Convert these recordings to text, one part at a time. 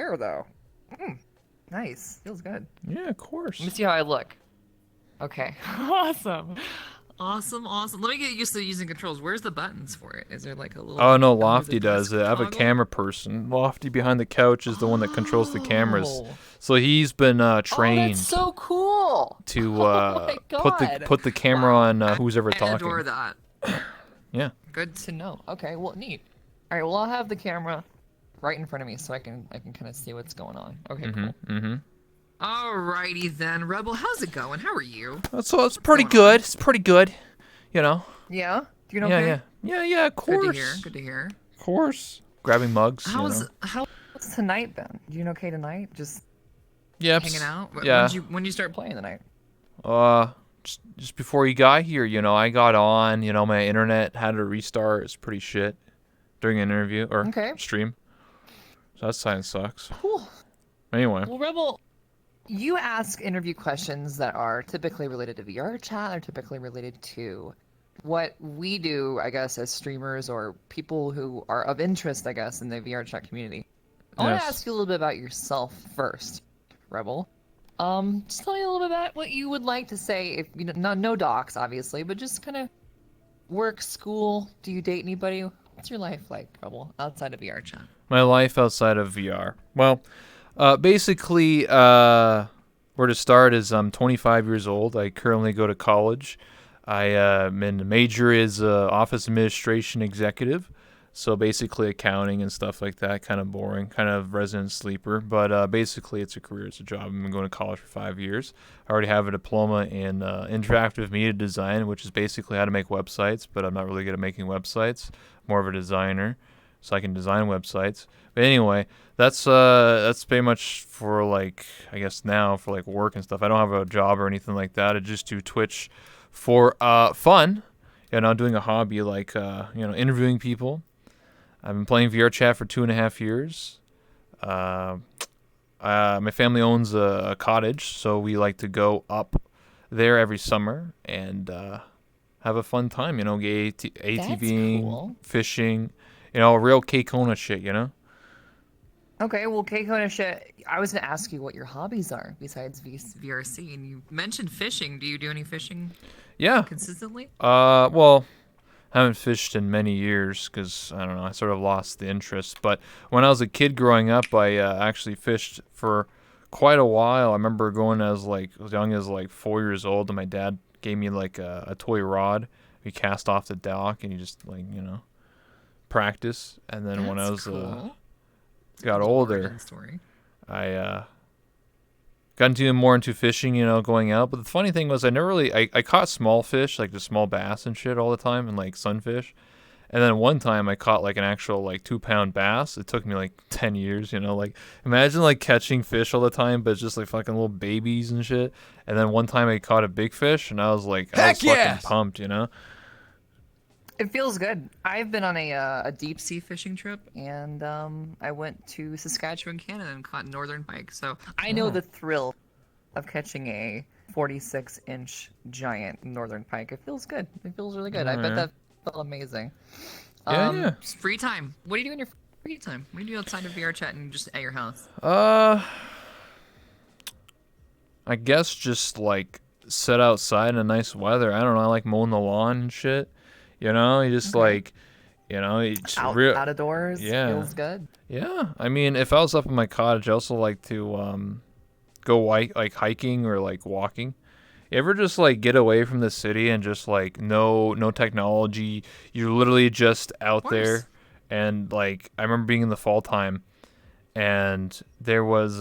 VR though. Nice. Feels good. Yeah, of course. Let me see how I look. Okay. Awesome. Awesome, awesome. Let me get used to using controls. Where's the buttons for it? Is there like a little Oh no, under the Lofty does desk it. I have a toggle? camera person. Lofty behind the couch is the one that controls the cameras. Oh. So he's been Oh, that's trained so cool. to Oh my God. put the camera Wow. on who's ever I adore talking. that. Yeah. Good. To know. Okay, well, neat. All right, well, I'll have the camera right in front of me so I can kind of see what's going on. Okay, cool. Alrighty then, Rebel. How's it going? How are you? So it's pretty going on? good. It's pretty good. You know. Yeah? Doing Yeah, okay? yeah, of course. Good to hear. Good to hear. Of course. Grabbing mugs, How's you know. What's tonight been? Doing okay tonight? Just Yep. hanging out? Yeah. When you start playing tonight. Just before you got here, you know, I got on, you know, my internet had to restart. It's pretty shit during an interview or Okay. stream. So that sign sucks. Cool. Anyway. Well, Rebel, you ask interview questions that are typically related to VR chat or typically related to what we do, I guess, as streamers or people who are of interest, I guess, in the VR chat community. I want to Yes. ask you a little bit about yourself first, Rebel. Just tell me a little bit about what you would like to say, if you know, no docs, obviously, but just kind of work, school. Do you date anybody? What's your life like, Rebel, outside of VR chat? My life outside of VR. Well, basically, where to start is I'm 25 years old. I currently go to college. The major is office administration executive. So basically accounting and stuff like that, kind of boring, kind of resident sleeper. But basically it's a career, it's a job. I've been going to college for 5 years. I already have a diploma in interactive media design, which is basically how to make websites, but I'm not really good at making websites. More of a designer, so I can design websites. But anyway, that's pretty much for like, I guess now for like work and stuff. I don't have a job or anything like that. I just do Twitch for fun. You know, doing a hobby like interviewing people. I've been playing VR chat for 2.5 years. My family owns a cottage, so we like to go up there every summer and have a fun time. You know, get ATVing, cool. fishing. You know, real K-Kona shit. You know. Okay, well, Keiko shit. I was gonna ask you what your hobbies are besides VRC, and you mentioned fishing. Do you do any fishing Yeah. consistently? Well, I haven't fished in many years because I don't know. I sort of lost the interest. But when I was a kid growing up, I actually fished for quite a while. I remember going as young as like 4 years old, and my dad gave me like a toy rod. We cast off the dock, and you just practice. And then when I was cool. got Cool older, origin story. I got more into fishing, going out. But the funny thing was, I caught small fish, like the small bass and shit all the time, and like sunfish. And then one time I caught like an actual like 2 pound bass. It took me like 10 years, like imagine like catching fish all the time, but it's just like fucking little babies and shit. And then one time I caught a big fish, and I was fucking pumped. It feels good. I've been on a deep sea fishing trip, and I went to Saskatchewan, Canada, and caught northern pike. So I know the thrill of catching a 46-inch giant northern pike. It feels good. It feels really good. I bet that felt amazing. Yeah. Free time. What do you do in your free time? What do you do outside of VR chat and just at your house? I guess just like sit outside in a nice weather. I don't know. I like mowing the lawn and shit. You just it's out of doors. Yeah. Feels good. Yeah. I mean, if I was up in my cottage, I also like to go like hiking or like walking. You ever just like get away from the city and just like no technology? You're literally just out there. And like I remember being in the fall time, and there was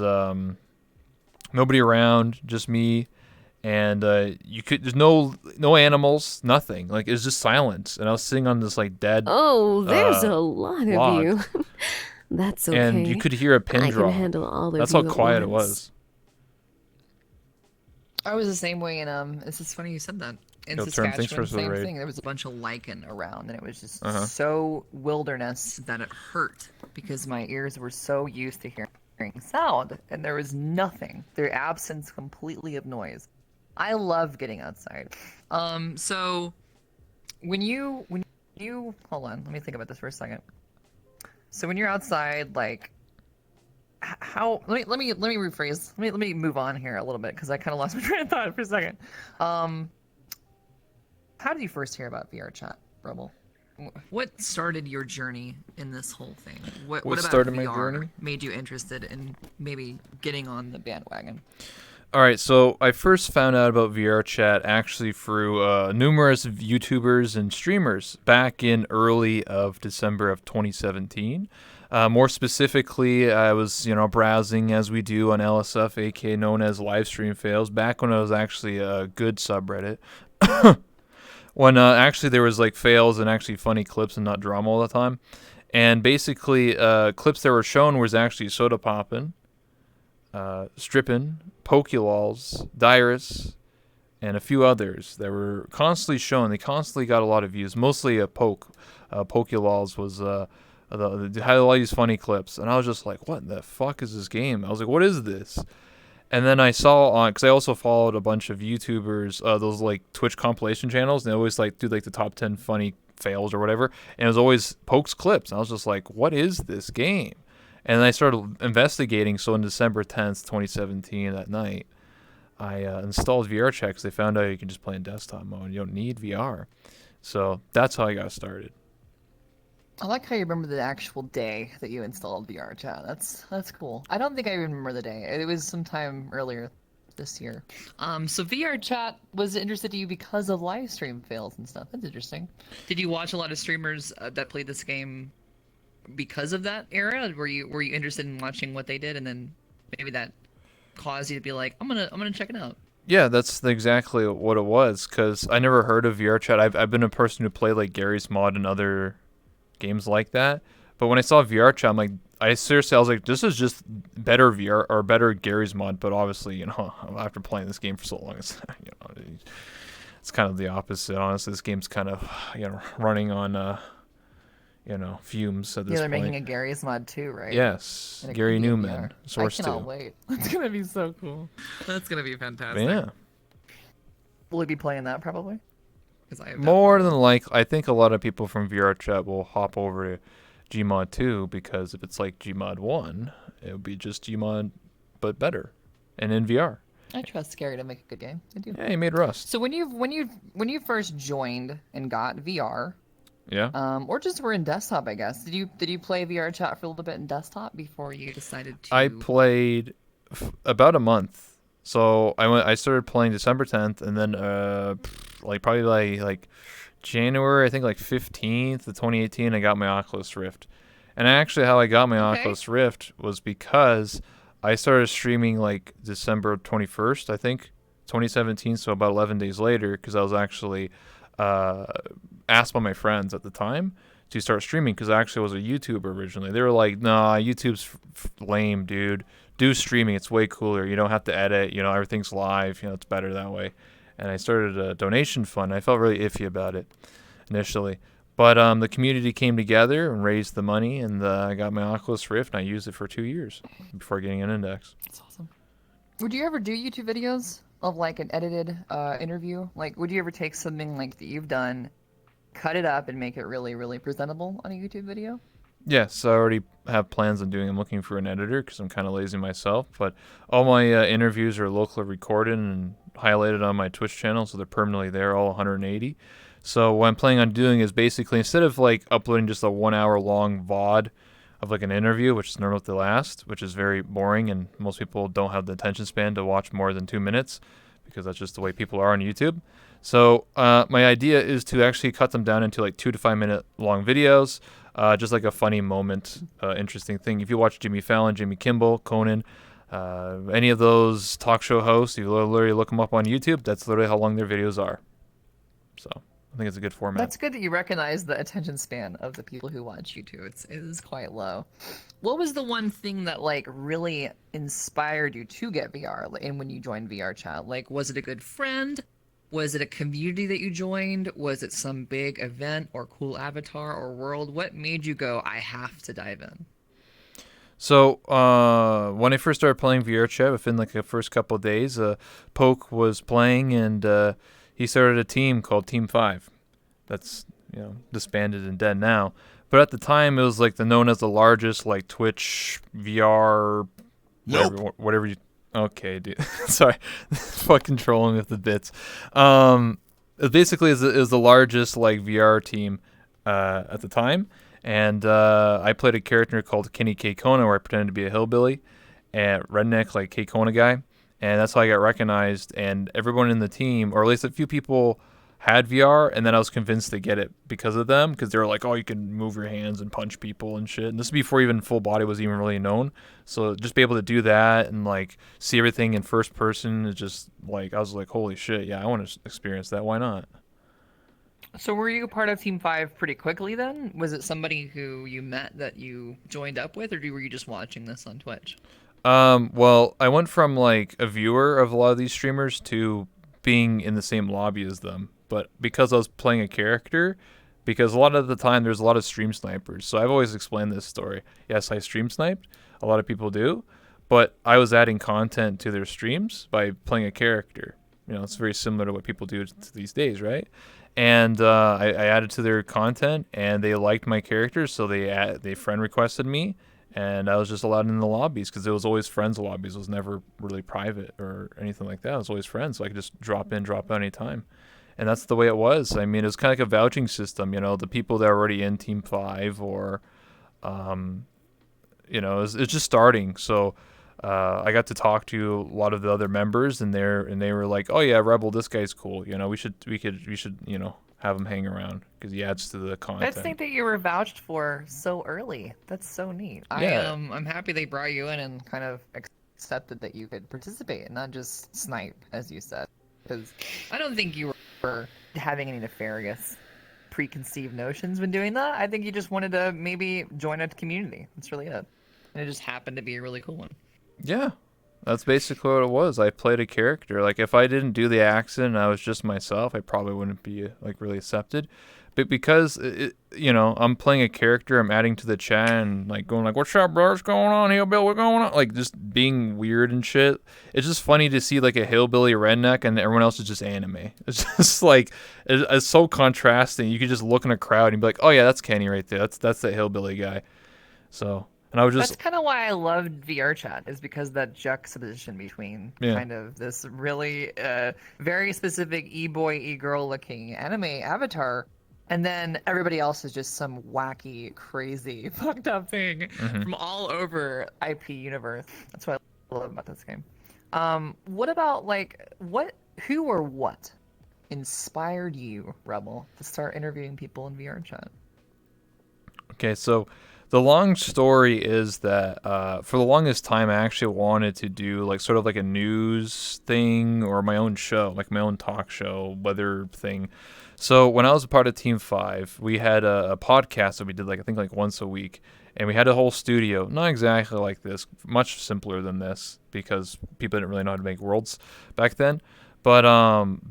nobody around, just me. And there's no animals, nothing. Like it's just silence. And I was sitting on this like dead Oh, there's a lot of log. you. That's okay. And you could hear a pin I drop. can handle all of That's you how at quiet it once. was. I was the same way in This is funny you said that. In Yo, Term, thanks Saskatchewan, for the same raid. thing. There was a bunch of lichen around, and it was just so wilderness that it hurt. because my ears were so used to hearing sound, and there was nothing. Their absence completely of noise. I love getting outside. So when you hold on, let me think about this for a second. So when you're outside, like, how let me rephrase. Let me move on here a little bit because I kind of lost my train of thought for a second. Um, how did you first hear about VR chat, Rebel? What started your journey in this whole thing? What What about started my VR journey? made you interested in maybe getting on the bandwagon? All right, so I first found out about VR chat actually through numerous YouTubers and streamers back in early of December of 2017. More specifically, I was browsing as we do on LSF, aka known as Livestream Fails, back when it was actually a good subreddit. When actually there was like fails and actually funny clips and not drama all the time. And basically, clips that were shown was actually Soda Poppin', Strippin', Pokelols, Dyrus, and a few others that were constantly shown. They constantly got a lot of views, mostly a Pokelols was had a lot of these funny clips, and I was just like, "What the fuck is this game?" I was like, "What is this?" And then I saw on, because I also followed a bunch of YouTubers, those like Twitch compilation channels, and they always like do like the top 10 funny fails or whatever, and it was always Pokes clips. And I was just like, "What is this game?" And then I started investigating. So on December 10th, 2017, that night, I installed VR Chat because they found out you can just play in desktop mode. You don't need VR. So that's how I got started. I like how you remember the actual day that you installed VR chat. That's cool. I don't think I remember the day. It was sometime earlier this year. So VR chat was interested to you because of live stream fails and stuff. That's interesting. Did you watch a lot of streamers that played this game because of that era? Were you interested in watching what they did, and then maybe that caused you to be like, I'm gonna check it out? Yeah, that's exactly what it was. Because I never heard of VR Chat. I've been a person who played like Gary's Mod and other games like that. But when I saw VR Chat, I'm like, I was like, this is just better VR or better Gary's Mod. But obviously, after playing this game for so long, it's it's kind of the opposite. Honestly, this game's kind of running on fumes at this They're point. making a Gary's Mod too, right? Yes, And it Gary could be in Newman, VR. Source I cannot 2. wait. It's gonna be so cool. That's gonna be But fantastic. yeah, Will we be playing that probably? 'Cause I have more definitely- than likely, I think a lot of people from VR Chat will hop over to Gmod 2 because if it's like Gmod 1, it would be just Gmod but better and in VR. I trust Gary to make a good game. I do. Yeah, he made Rust. So when you first joined and got VR, Yeah. or just were in desktop, I guess. Did you play VR chat for a little bit in desktop before you decided to. I played about a month. So I started playing December 10th, and then probably like January, I think like 15th of 2018, I got my Oculus Rift. And actually how I got my Oculus Rift was because I started streaming like December 21st, I think, 2017, so about 11 days later, because I was actually asked by my friends at the time to start streaming because I actually was a YouTuber originally. They were like, "Nah, YouTube's lame, dude. Do streaming. It's way cooler. You don't have to edit. Everything's live. It's better that way." And I started a donation fund. I felt really iffy about it initially. But the community came together and raised the money, and I got my Oculus Rift, and I used it for 2 years before getting an Index. That's awesome. Would you ever do YouTube videos of like an edited interview? Like, would you ever take something like that you've done, cut it up, and make it really, really presentable on a YouTube video? Yes, I already have plans on doing. I'm looking for an editor because I'm kind of lazy myself. But all my interviews are locally recorded and highlighted on my Twitch channel, so they're permanently there, all 180. So what I'm planning on doing is basically, instead of like uploading just a 1 hour long VOD of like an interview, which is normally the last, which is very boring, and most people don't have the attention span to watch more than 2 minutes because that's just the way people are on YouTube. So my idea is to actually cut them down into like 2 to 5 minute long videos, just like a funny moment, interesting thing. If you watch Jimmy Fallon, Jimmy Kimmel, Conan, any of those talk show hosts, you literally look them up on YouTube. That's literally how long their videos are. So I think it's a good format. That's good that you recognize the attention span of the people who watch YouTube. It is quite low. What was the one thing that like really inspired you to get VR and when you joined VR chat? Like, was it a good friend? Was it a community that you joined? Was it some big event or cool avatar or world? What made you go, I have to dive in? So when I first started playing VR chat, within like the first couple of days, Poke was playing, and he started a team called Team 5. That's disbanded and dead now. But at the time, it was like known as the largest like Twitch VR, whatever you. Okay, dude. Sorry, fucking trolling with the bits. It basically is the largest like VR team at the time, and I played a character called Kenny K. Kona, where I pretended to be a hillbilly and redneck like K. Kona guy, and that's how I got recognized. And everyone in the team, or at least a few people, had VR, and then I was convinced to get it because of them, because they were like, oh, you can move your hands and punch people and shit. And this is before even full body was even really known. So just be able to do that and like see everything in first person is just like, I was like, holy shit, yeah, I want to experience that. Why not? So were you part of Team 5 pretty quickly then? Was it somebody who you met that you joined up with, or were you just watching this on Twitch? Well, I went from like a viewer of a lot of these streamers to being in the same lobby as them. But because I was playing a character, because a lot of the time there's a lot of stream snipers. So I've always explained this story. Yes, I stream sniped. A lot of people do. But I was adding content to their streams by playing a character. You know, it's very similar to what people do these days, right? And I added to their content, and they liked my character, so they friend requested me, and I was just allowed in the lobbies because it was always friends lobbies. It was never really private or anything like that. It was always friends, so I could just drop in, drop out anytime. And that's the way it was. I mean, it was kind of like a vouching system, you know, the people that are already in Team 5 or, you know, it's just starting. So I got to talk to a lot of the other members, and they were like, oh yeah, Rebel, this guy's cool. You know, we should, you know, have him hang around because he adds to the content. Let's think that you were vouched for so early. That's so neat. Yeah. I'm happy they brought you in and kind of accepted that you could participate and not just snipe, as you said. Because I don't think you were having any nefarious preconceived notions when doing that. I think you just wanted to maybe join a community. That's really it. And it just happened to be a really cool one. Yeah, that's basically what it was. I played a character. Like, if I didn't do the accent and I was just myself, I probably wouldn't be like really accepted. But because you know, I'm playing a character, I'm adding to the chat and like going like, "What's up, bro? What's going on, hillbilly? What's going on?" Like just being weird and shit. It's just funny to see like a hillbilly redneck and everyone else is just anime. It's just like it's so contrasting. You could just look in a crowd and be like, "Oh yeah, that's Kenny right there. That's the hillbilly guy." So. And I was just. That's kind of why I loved VR chat, is because that juxtaposition between kind of this really very specific e-boy, e-girl looking anime avatar, and then everybody else is just some wacky, crazy, fucked up thing from all over IP universe. That's what I love about this game. What about who or what inspired you, Rebel, to start interviewing people in VR chat? Okay, so. The long story is that for the longest time, I actually wanted to do like sort of like a news thing or my own show, like my own talk show, weather thing. So when I was a part of Team 5, we had a podcast that we did like I think like once a week, and we had a whole studio, not exactly like this, much simpler than this because people didn't really know how to make worlds back then. But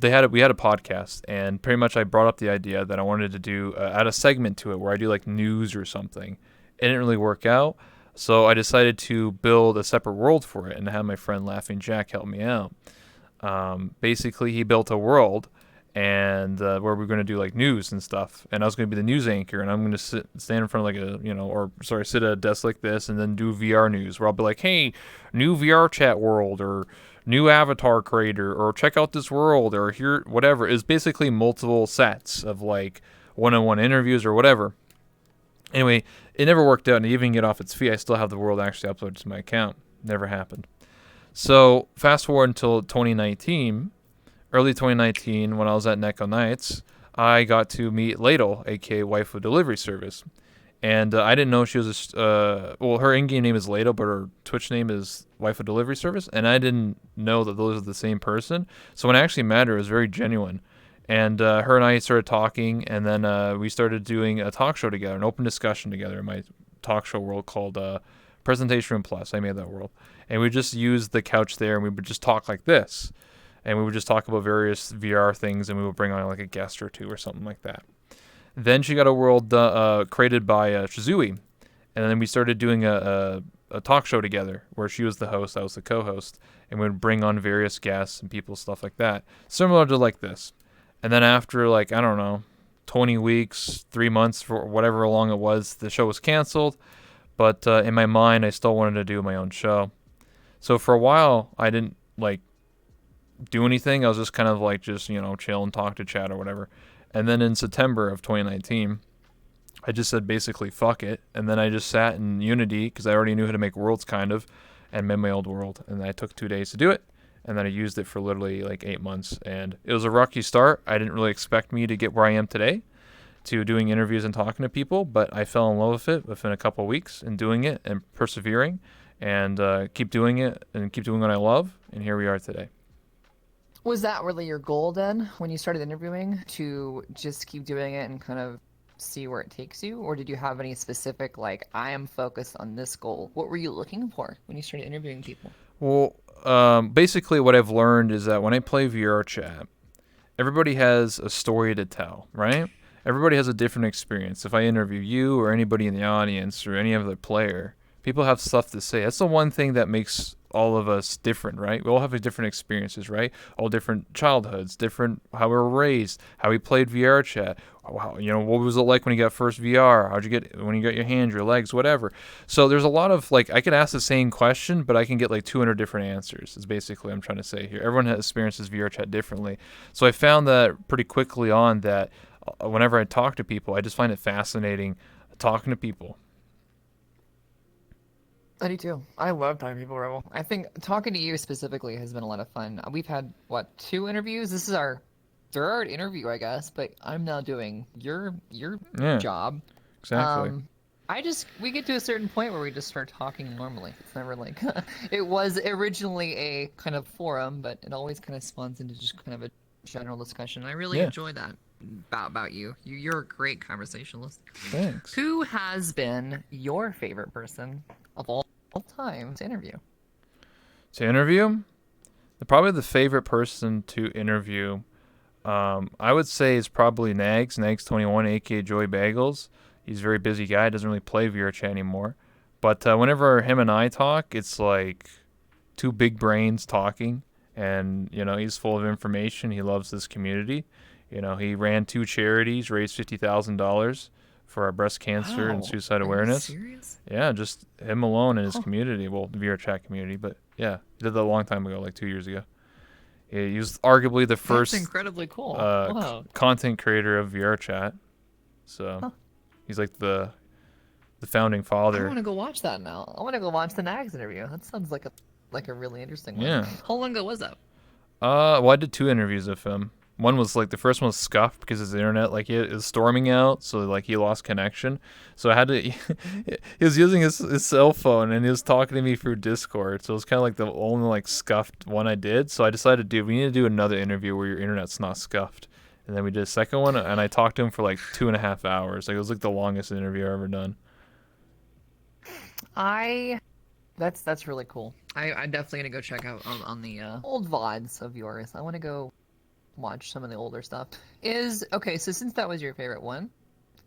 we had a podcast, and pretty much I brought up the idea that I wanted to do add a segment to it where I do like news or something. It didn't really work out, so I decided to build a separate world for it and have my friend Laughing Jack help me out. Basically, he built a world and where we're going to do like news and stuff, and I was going to be the news anchor, and I'm going to stand in front of like sit at a desk like this and then do VR news where I'll be like, hey, new VR chat world or new avatar creator or check out this world or here whatever. It's basically multiple sets of like one-on-one interviews or whatever. Anyway, it never worked out, and even get off its feet, I still have the world actually uploaded to my account. Never happened. So fast forward until 2019, early 2019, when I was at Neko Nights, I got to meet Ladle, aka Waifu Delivery Service, and I didn't know she was her in-game name is Ladle, but her Twitch name is Waifu Delivery Service, and I didn't know that those are the same person. So when I actually met her, it was very genuine. And her and I started talking, and then we started doing a talk show together, an open discussion together in my talk show world called Presentation Room Plus. I made that world. And we just used the couch there, and we would just talk like this. And we would just talk about various VR things, and we would bring on like a guest or two or something like that. Then she got a world created by Shizui. And then we started doing a talk show together where she was the host, I was the co-host. And we would bring on various guests and people, stuff like that. Similar to like this. And then after, like, I don't know, 20 weeks, 3 months, for whatever long it was, the show was canceled. But in my mind, I still wanted to do my own show. So for a while, I didn't like do anything. I was just kind of like just, chill and talk to chat or whatever. And then in September of 2019, I just said basically fuck it. And then I just sat in Unity because I already knew how to make worlds kind of, and made my old world. And I took 2 days to do it. And then I used it for literally like 8 months. And it was a rocky start. I didn't really expect me to get where I am today, to doing interviews and talking to people, but I fell in love with it within a couple of weeks and doing it and persevering and keep doing it and keep doing what I love. And here we are today. Was that really your goal then when you started interviewing, to just keep doing it and kind of see where it takes you? Or did you have any specific, like, I am focused on this goal? What were you looking for when you started interviewing people? Well, basically what I've learned is that when I play VR chat, everybody has a story to tell, right? Everybody has a different experience. If I interview you or anybody in the audience or any other player, people have stuff to say. That's the one thing that makes all of us different, right? We all have different experiences, right? All different childhoods, different how we were raised, how we played VR chat. How, what was it like when you got first VR? How'd you get when you got your hands, your legs, whatever. So there's a lot of like, I can ask the same question, but I can get like 200 different answers. Is basically what I'm trying to say here. Everyone experiences VR chat differently. So I found that pretty quickly on that whenever I talk to people, I just find it fascinating talking to people. I do too. I love talking to people, Rebel. I think talking to you specifically has been a lot of fun. We've had, 2 interviews? This is our 3rd interview, I guess, but I'm now doing your job. Exactly. We get to a certain point where we just start talking normally. It's never like, it was originally a kind of forum, but it always kind of spawns into just kind of a general discussion. I really enjoy that about you. You're a great conversationalist. Thanks. Who has been your favorite person of all time to interview? To interview? Probably the favorite person to interview, I would say, is probably Nags21, aka Joey Bagels. He's a very busy guy, doesn't really play VR chat anymore. But whenever him and I talk, it's like 2 big brains talking. And, he's full of information. He loves this community. He ran 2 charities, raised $50,000 for our breast cancer and suicide awareness. Are you serious? Yeah, just him alone in his community. Well, the VR chat community. But yeah, he did that a long time ago, like 2 years ago. He was arguably the first That's incredibly cool. content creator of VR chat. So he's like the founding father. I want to go watch that now. I want to go watch the Nags interview. That sounds like a really interesting one. Yeah. How long ago was that? Well, I did 2 interviews with him. One was like the first one was scuffed because his internet it was storming out, so like he lost connection. So I had to. He was using his cell phone and he was talking to me through Discord. So it was kind of like the only like scuffed one I did. So I decided, dude, we need to do another interview where your internet's not scuffed. And then we did a second one, and I talked to him for like 2.5 hours. Like it was like the longest interview I've ever done. That's really cool. I definitely gonna go check out on the old VODs of yours. I want to go watch some of the older stuff. So since that was your favorite one,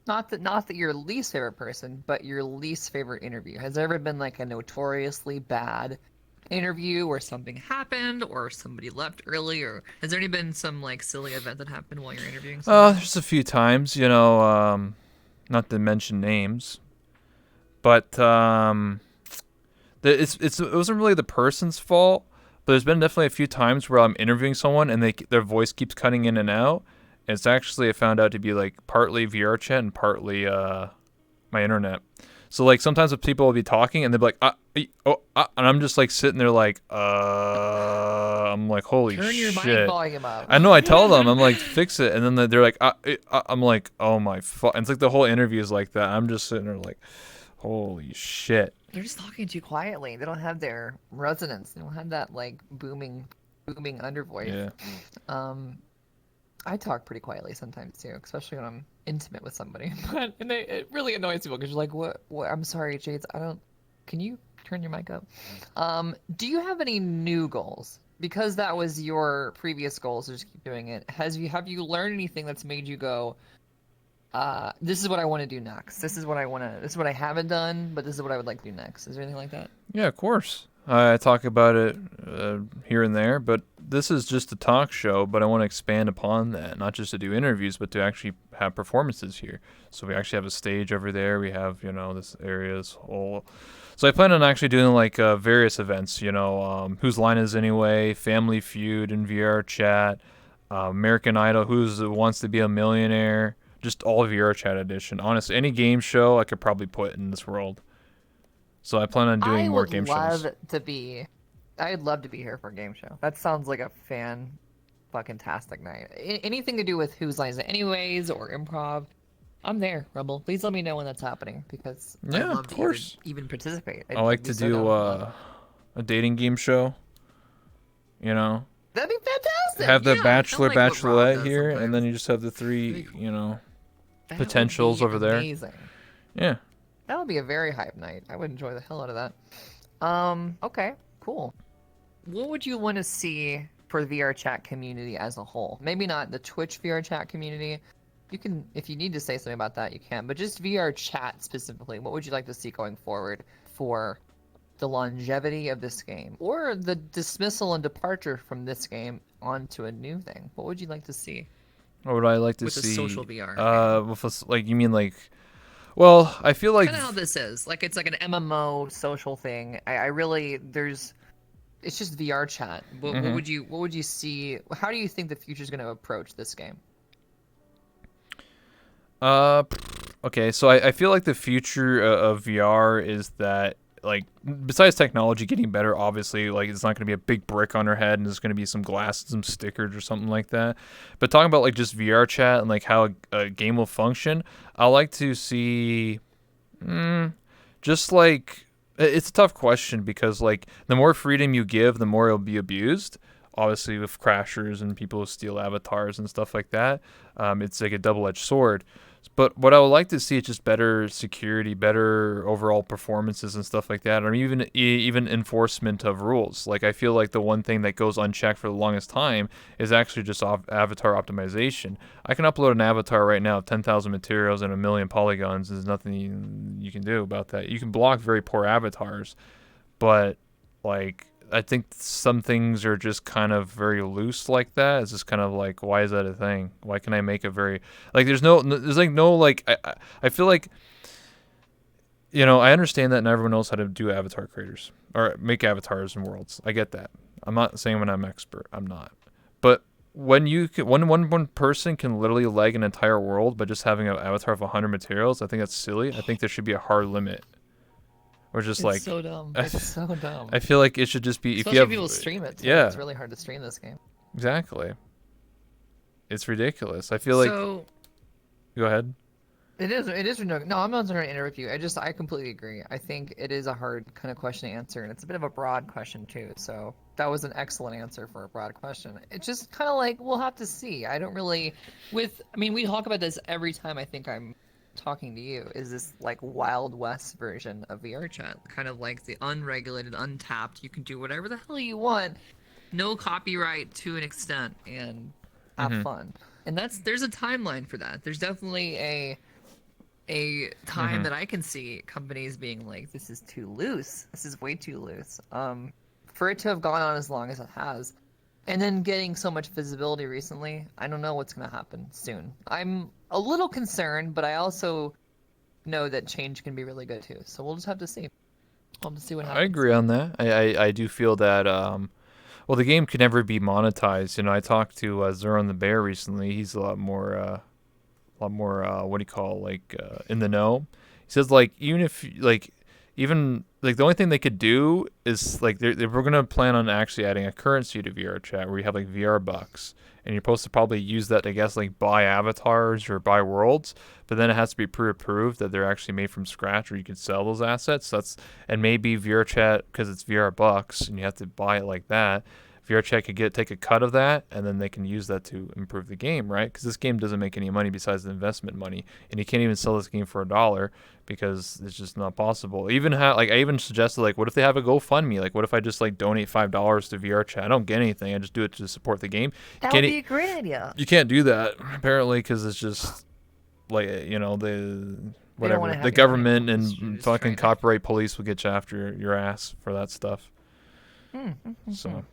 not that your least favorite person, but your least favorite interview, has there ever been like a notoriously bad interview where something happened or somebody left early, or has there been some like silly event that happened while you're interviewing someone? There's a few times, not to mention names, but it wasn't really the person's fault. But there's been definitely a few times where I'm interviewing someone and their voice keeps cutting in and out. And it's actually, I found out to be like partly VR chat and partly my internet. So like sometimes people will be talking and they'll be like, and I'm just like sitting there like, I'm like, holy shit. Turn your mic volume up. I know, I tell them, I'm like, fix it. And then they're like, I'm like, oh my fuck. And it's like the whole interview is like that. I'm just sitting there like, holy shit. They're just talking too quietly. They don't have their resonance. They don't have that like booming under voice. Yeah. I talk pretty quietly sometimes too, especially when I'm intimate with somebody. And it really annoys people because you're like, what? I'm sorry, Jades. Can you turn your mic up? Do you have any new goals? Because that was your previous goal, so just keep doing it. Have you learned anything that's made you go, this is what I want to do next. This is what I haven't done, but this is what I would like to do next. Is there anything like that? Yeah, of course. I talk about it here and there, but this is just a talk show, but I want to expand upon that, not just to do interviews, but to actually have performances here. So we actually have a stage over there. We have, this area, this whole. So I plan on actually doing like various events. Whose Line Is Anyway, Family Feud in VR chat, American Idol, Who's Wants to Be a Millionaire, just all VR chat edition. Honestly, any game show I could probably put in this world. So I plan on doing more game shows. I'd love to be here for a game show. That sounds like a fucking tastic night. Anything to do with Whose Line Is It Anyways or improv, I'm there, Rebel. Please let me know when that's happening because I'd love of course. to even participate. I like to do a dating game show. That'd be fantastic. Have the Bachelor, like what Rob Bachelorette does here, and sometimes. then you just have the three, That potentials would be over there. amazing. Yeah. That would be a very hype night. I would enjoy the hell out of that. Okay, cool. What would you want to see for the VR chat community as a whole? Maybe not the Twitch VR chat community. You can, if you need to say something about that, you can. But just VR chat specifically, what would you like to see going forward for the longevity of this game, or the dismissal and departure from this game onto a new thing? What would you like to see? What would I like to With see? a social VR. You mean like? Well, I feel like Kind of how this is. Like it's like an MMO social thing. I really it's just VR chat. What would you see? How do you think the future is going to approach this game? Okay, so I feel like the future of VR is that, like, besides technology getting better, obviously, like, it's not going to be a big brick on our head and there's going to be some glass, some stickers or something like that. But talking about, like, just VR chat and, like, how a game will function, I like to see, just, like, it's a tough question because, like, the more freedom you give, the more it'll be abused. Obviously, with crashers and people who steal avatars and stuff like that, it's like a double-edged sword. But what I would like to see is just better security, better overall performances and stuff like that, or even enforcement of rules. Like, I feel like the one thing that goes unchecked for the longest time is actually just avatar optimization. I can upload an avatar right now of 10,000 materials and 1,000,000 polygons. There's nothing you can do about that. You can block very poor avatars, but, like, I think some things are just kind of very loose like that. It's just kind of like, why is that a thing? Why can I make a very, like, I feel like, I understand that not everyone knows how to do avatar creators or make avatars and worlds. I get that. I'm not saying when I'm expert. I'm not. But when one person can literally leg an entire world by just having an avatar of 100 materials, I think that's silly. I think there should be a hard limit. Or just It's so dumb. It's so dumb. I feel like it should just be Especially if people stream it. Too. Yeah, it's really hard to stream this game. Exactly. It's ridiculous. I feel like. Go ahead. It is. No, I'm not going to interrupt you. I completely agree. I think it is a hard kind of question to answer, and it's a bit of a broad question too. So that was an excellent answer for a broad question. It's just kind of like we'll have to see. I don't really. We talk about this every time. I think I'm talking to you, is this like Wild West version of VR chat, kind of like the unregulated, untapped, you can do whatever the hell you want, no copyright to an extent, and have fun. And there's a timeline for that. There's definitely a time that I can see companies being like, this is too loose, this is way too loose, for it to have gone on as long as it has. And then getting so much visibility recently, I don't know what's going to happen soon. I'm a little concerned, but I also know that change can be really good too. So we'll just have to see. We'll have to see what happens. I agree on that. I do feel that, the game could never be monetized. I talked to Zoran the Bear recently. He's a lot more in the know. He says, like, even the only thing they could do is, like, they were going to plan on actually adding a currency to VR chat where you have, like, VR bucks. And you're supposed to probably use that, I guess, like, buy avatars or buy worlds. But then it has to be pre-approved that they're actually made from scratch, or you can sell those assets. And maybe VR chat, because it's VR bucks and you have to buy it like that, VR chat could take a cut of that, and then they can use that to improve the game, right? Because this game doesn't make any money besides the investment money, and you can't even sell this game for $1 because it's just not possible. I even suggested, like, what if they have a GoFundMe? Like, what if I just, like, donate $5 to VR chat? I don't get anything. I just do it to support the game. That would be a great idea. You can't do that apparently because it's just like the government and fucking copyright police will get you after your ass for that stuff. So.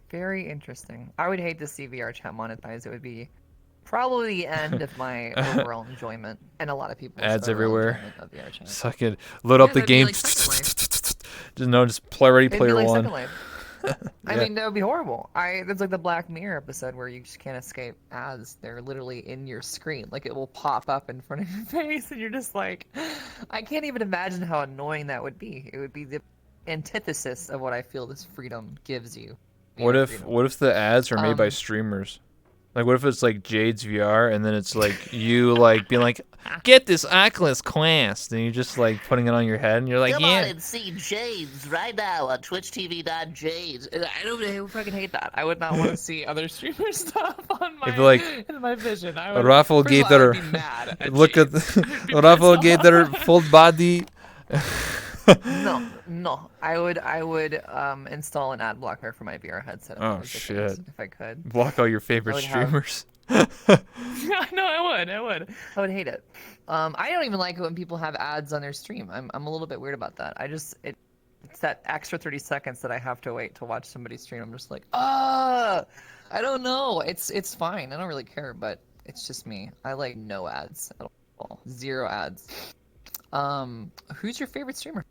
Very interesting. I would hate to see VR chat monetized. It would be probably the end of my overall enjoyment, and a lot of people's Ads overall everywhere. enjoyment of VR chat. So I could load up the that'd be game. like Second Life. Just play Ready It'd Player be like One. Second Life. I Yeah. mean, that would be horrible. There's like the Black Mirror episode where you just can't escape ads. They're literally in your screen. Like it will pop up in front of your face, and you're just like, I can't even imagine how annoying that would be. It would be the antithesis of what I feel this freedom gives you. What VR if freedom. the ads are made by Um, streamers? Like, what if it's like Jade's VR, and then it's like you like being like, get this Oculus Quest, and you're just like putting it on your head, and you're like, Come yeah. on and see Jades right now on twitchtv.jades. I fucking hate that. I would not want to see other streamer stuff on my It'd be like, in my vision. I would, Raffle first of all, I Gator. would be mad at Look at James. I'd be Raffle pissed off. Gator full body. No. I would install an ad blocker for my VR headset. Oh, Those are shit. things, if I could. Block all your favorite would have- streamers. No, I would hate it. I don't even like it when people have ads on their stream. I'm a little bit weird about that. It's that extra 30 seconds that I have to wait to watch somebody stream. I'm just like, I don't know. It's fine. I don't really care, but it's just me. I like no ads at all. Zero ads. Who's your favorite streamer?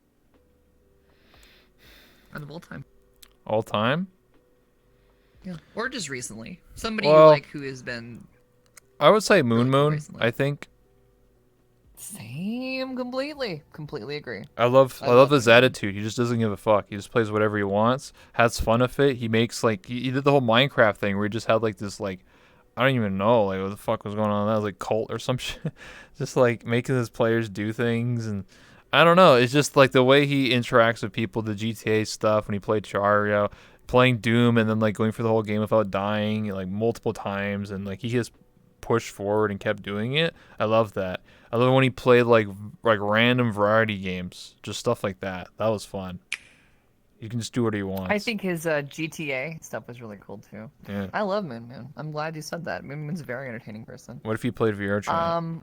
Out of all time. All time? Yeah. Or just recently. Somebody Well- you like who has been. I would say Moon Really Moon. recently. I think Same, completely agree. I love I love his Moon Moon. attitude. He just doesn't give a fuck. He just plays whatever he wants, has fun with it. He makes like he did the whole Minecraft thing where he just had like this like I don't even know like what the fuck was going on. That was like cult or some shit. Just like making his players do things and I don't know. It's just like the way he interacts with people, the GTA stuff when he played Chario, playing Doom and then like going for the whole game without dying like multiple times and like he just pushed forward and kept doing it. I love that. I love when he played like random variety games, just stuff like that. That was fun. You can just do what he wants. I think his GTA stuff was really cool too. Yeah. I love Moon Moon. I'm glad you said that. Moon Moon's a very entertaining person. What if he played VR chat?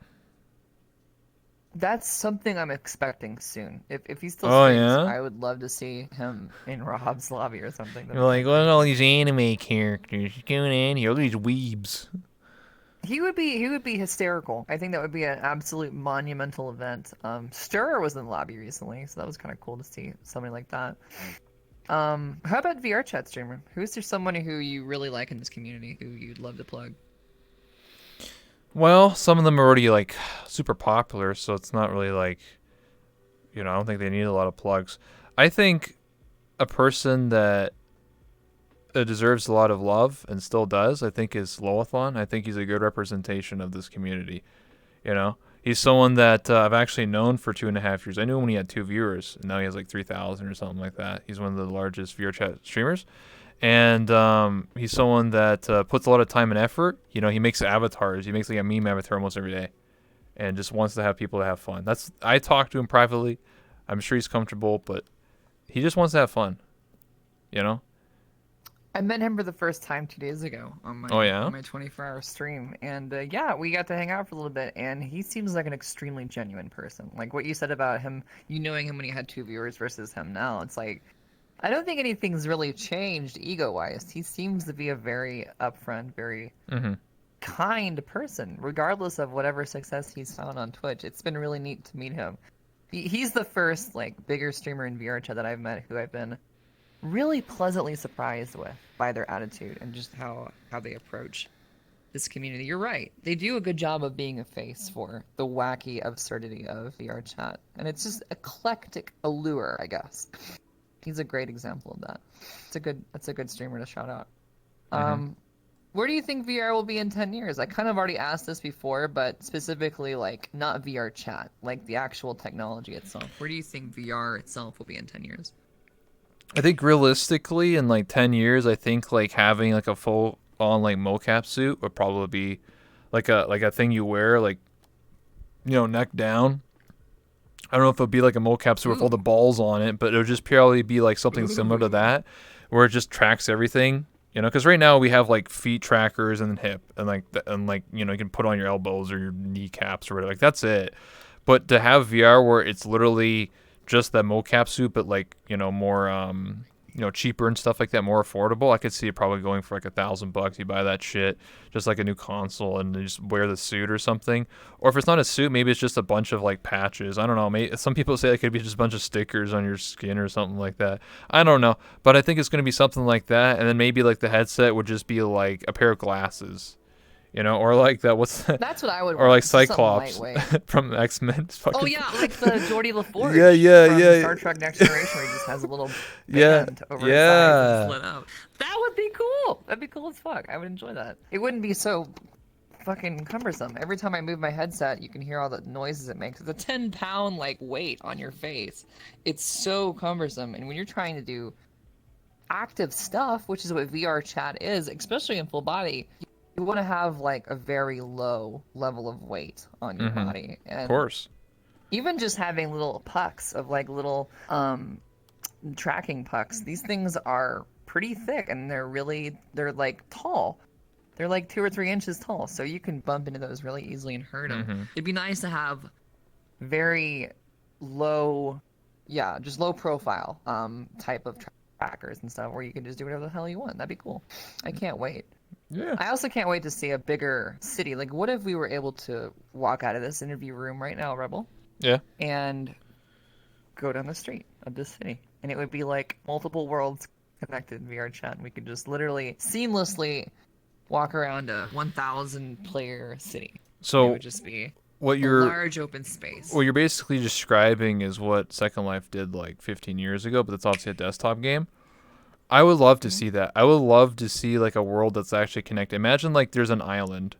That's something I'm expecting soon. If he still Oh, streams, yeah? I would love to see him in Rob's lobby or something. You're like, look at all these anime characters going in here. Look at these weebs. He would be hysterical. I think that would be an absolute monumental event. Stirrer was in the lobby recently, so that was kind of cool to see somebody like that. How about VR chat streamer? Who's there someone who you really like in this community who you'd love to plug? Well, some of them are already like super popular, so it's not really like, I don't think they need a lot of plugs. I think a person that deserves a lot of love and still does, I think, is Loathon. I think he's a good representation of this community. He's someone that I've actually known for 2.5 years. I knew him when he had 2 viewers, and now he has like 3,000 or something like that. He's one of the largest VR chat streamers. And he's someone that puts a lot of time and effort. He makes avatars. He makes like a meme avatar almost every day, and just wants to have people to have fun. I talk to him privately. I'm sure he's comfortable, but he just wants to have fun. I met him for the first time 2 days ago on my Oh, yeah? on my 24-hour stream, and yeah, we got to hang out for a little bit. And he seems like an extremely genuine person. Like what you said about him, you knowing him when he had 2 viewers versus him now. It's like I don't think anything's really changed ego-wise. He seems to be a very upfront, very kind person, regardless of whatever success he's found on Twitch. It's been really neat to meet him. He's the first like bigger streamer in VR chat that I've met who I've been really pleasantly surprised with by their attitude and just how they approach this community. You're right. They do a good job of being a face for the wacky absurdity of VR chat. And it's just eclectic allure, I guess. He's a great example of that. It's a good streamer to shout out. Where do you think VR will be in 10 years? I kind of already asked this before, but specifically like not VR chat, like the actual technology itself. Where do you think VR itself will be in 10 years? I think realistically, in like 10 years, I think like having like a full on like mocap suit would probably be like a thing you wear like neck down. I don't know if it'll be like a mocap suit with all the balls on it, but it'll just purely be like something similar to that, where it just tracks everything. Because right now we have like feet trackers and hip and you can put on your elbows or your kneecaps or whatever. Like that's it. But to have VR where it's literally just that mocap suit, but like more cheaper and stuff like that, more affordable, I could see it probably going for like $1,000. You buy that shit, just like a new console, and you just wear the suit or something. Or if it's not a suit, maybe it's just a bunch of like patches. I don't know. Maybe some people say it could be just a bunch of stickers on your skin or something like that. I don't know, but I think it's gonna be something like that, and then maybe like the headset would just be like a pair of glasses. Or like that. What's that? That's what I would Or want. like Just something Cyclops lightweight. from X-Men. Oh yeah, like the Geordie LaForge. Yeah, from yeah. Star Trek Next Generation, where he just has a little Yeah, band over his eyes yeah. and split out. That would be cool. That'd be cool as fuck. I would enjoy that. It wouldn't be so fucking cumbersome. Every time I move my headset, you can hear all the noises it makes. It's a 10-pound like weight on your face. It's so cumbersome, and when you're trying to do active stuff, which is what VR chat is, especially in full body, you want to have like a very low level of weight on your body. And Of course. even just having little pucks of like little tracking pucks, these things are pretty thick, and they're like tall. They're like 2 or 3 inches tall, so you can bump into those really easily and hurt them. It'd be nice to have Very low, just low profile type of trackers and stuff, where you can just do whatever the hell you want. That'd be cool. I can't wait. Yeah. I also can't wait to see a bigger city. Like, what if we were able to walk out of this interview room right now, Rebel, Yeah. and go down the street of this city, and it would be like multiple worlds connected in VR chat, and we could just literally seamlessly walk around a 1,000 player city. It So would just be what a you're large open space. what you're basically describing is what Second Life did like 15 years ago, but that's obviously a desktop game. I would love to see that. I would love to see like a world that's actually connected. Imagine like there's an island,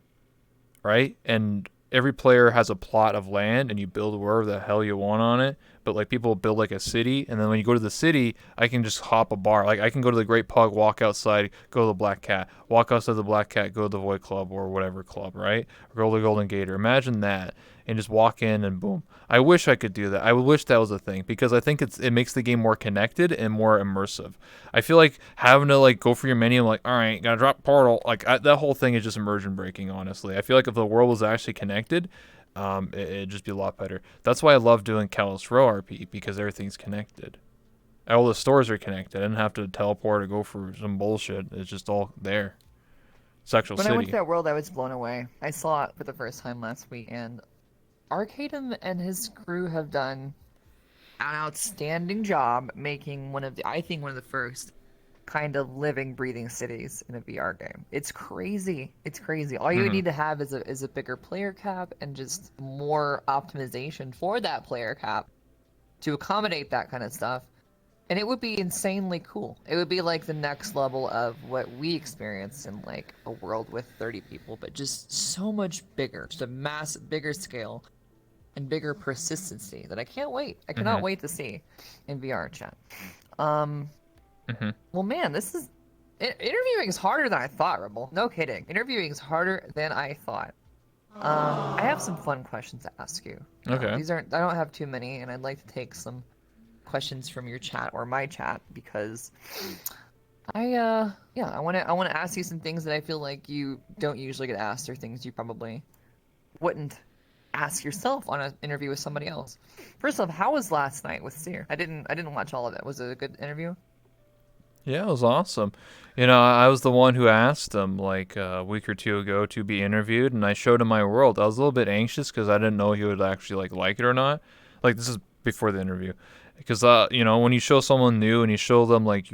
right? And every player has a plot of land, and you build wherever the hell you want on it. But like people build like a city, and then when you go to the city, I can just hop a bar. Like I can go to the Great Pug, walk outside, go to the Black Cat, walk outside the Black Cat, go to the Void Club or whatever club, right? Or go to the Golden Gator. Imagine that, and just walk in and boom. I wish I could do that. I wish that was a thing, because I think it makes the game more connected and more immersive. I feel like having to like go for your menu, I'm like, all right, gotta drop portal. Like that whole thing is just immersion breaking. Honestly, I feel like if the world was actually connected, it'd just be a lot better. That's why I love doing Kalos Row RP, because everything's connected. All the stores are connected. I didn't have to teleport or go for some bullshit. It's just all there. Sexual When City. I went to that world, I was blown away. I saw it for the first time last week, and Arcadum and his crew have done an outstanding job making one of the first kind of living, breathing cities in a VR game. It's crazy. It's crazy. All you need to have is a bigger player cap and just more optimization for that player cap to accommodate that kind of stuff. And it would be insanely cool. It would be like the next level of what we experienced in like a world with 30 people, but just so much bigger, just a massive, bigger scale and bigger persistency that I can't wait. I cannot wait to see in VR chat. Well, man, this is interviewing is harder than I thought, Rebel. No kidding. Interviewing is harder than I thought. I have some fun questions to ask you. Okay. I don't have too many, and I'd like to take some questions from your chat or my chat, because I want to ask you some things that I feel like you don't usually get asked, or things you probably wouldn't ask yourself on an interview with somebody else. First off, how was last night with Seer? I didn't watch all of it. Was it a good interview? Yeah, it was awesome. I was the one who asked him like a week or two ago to be interviewed, and I showed him my world. I was a little bit anxious because I didn't know he would actually like it or not. Like, this is before the interview, because when you show someone new and you show them like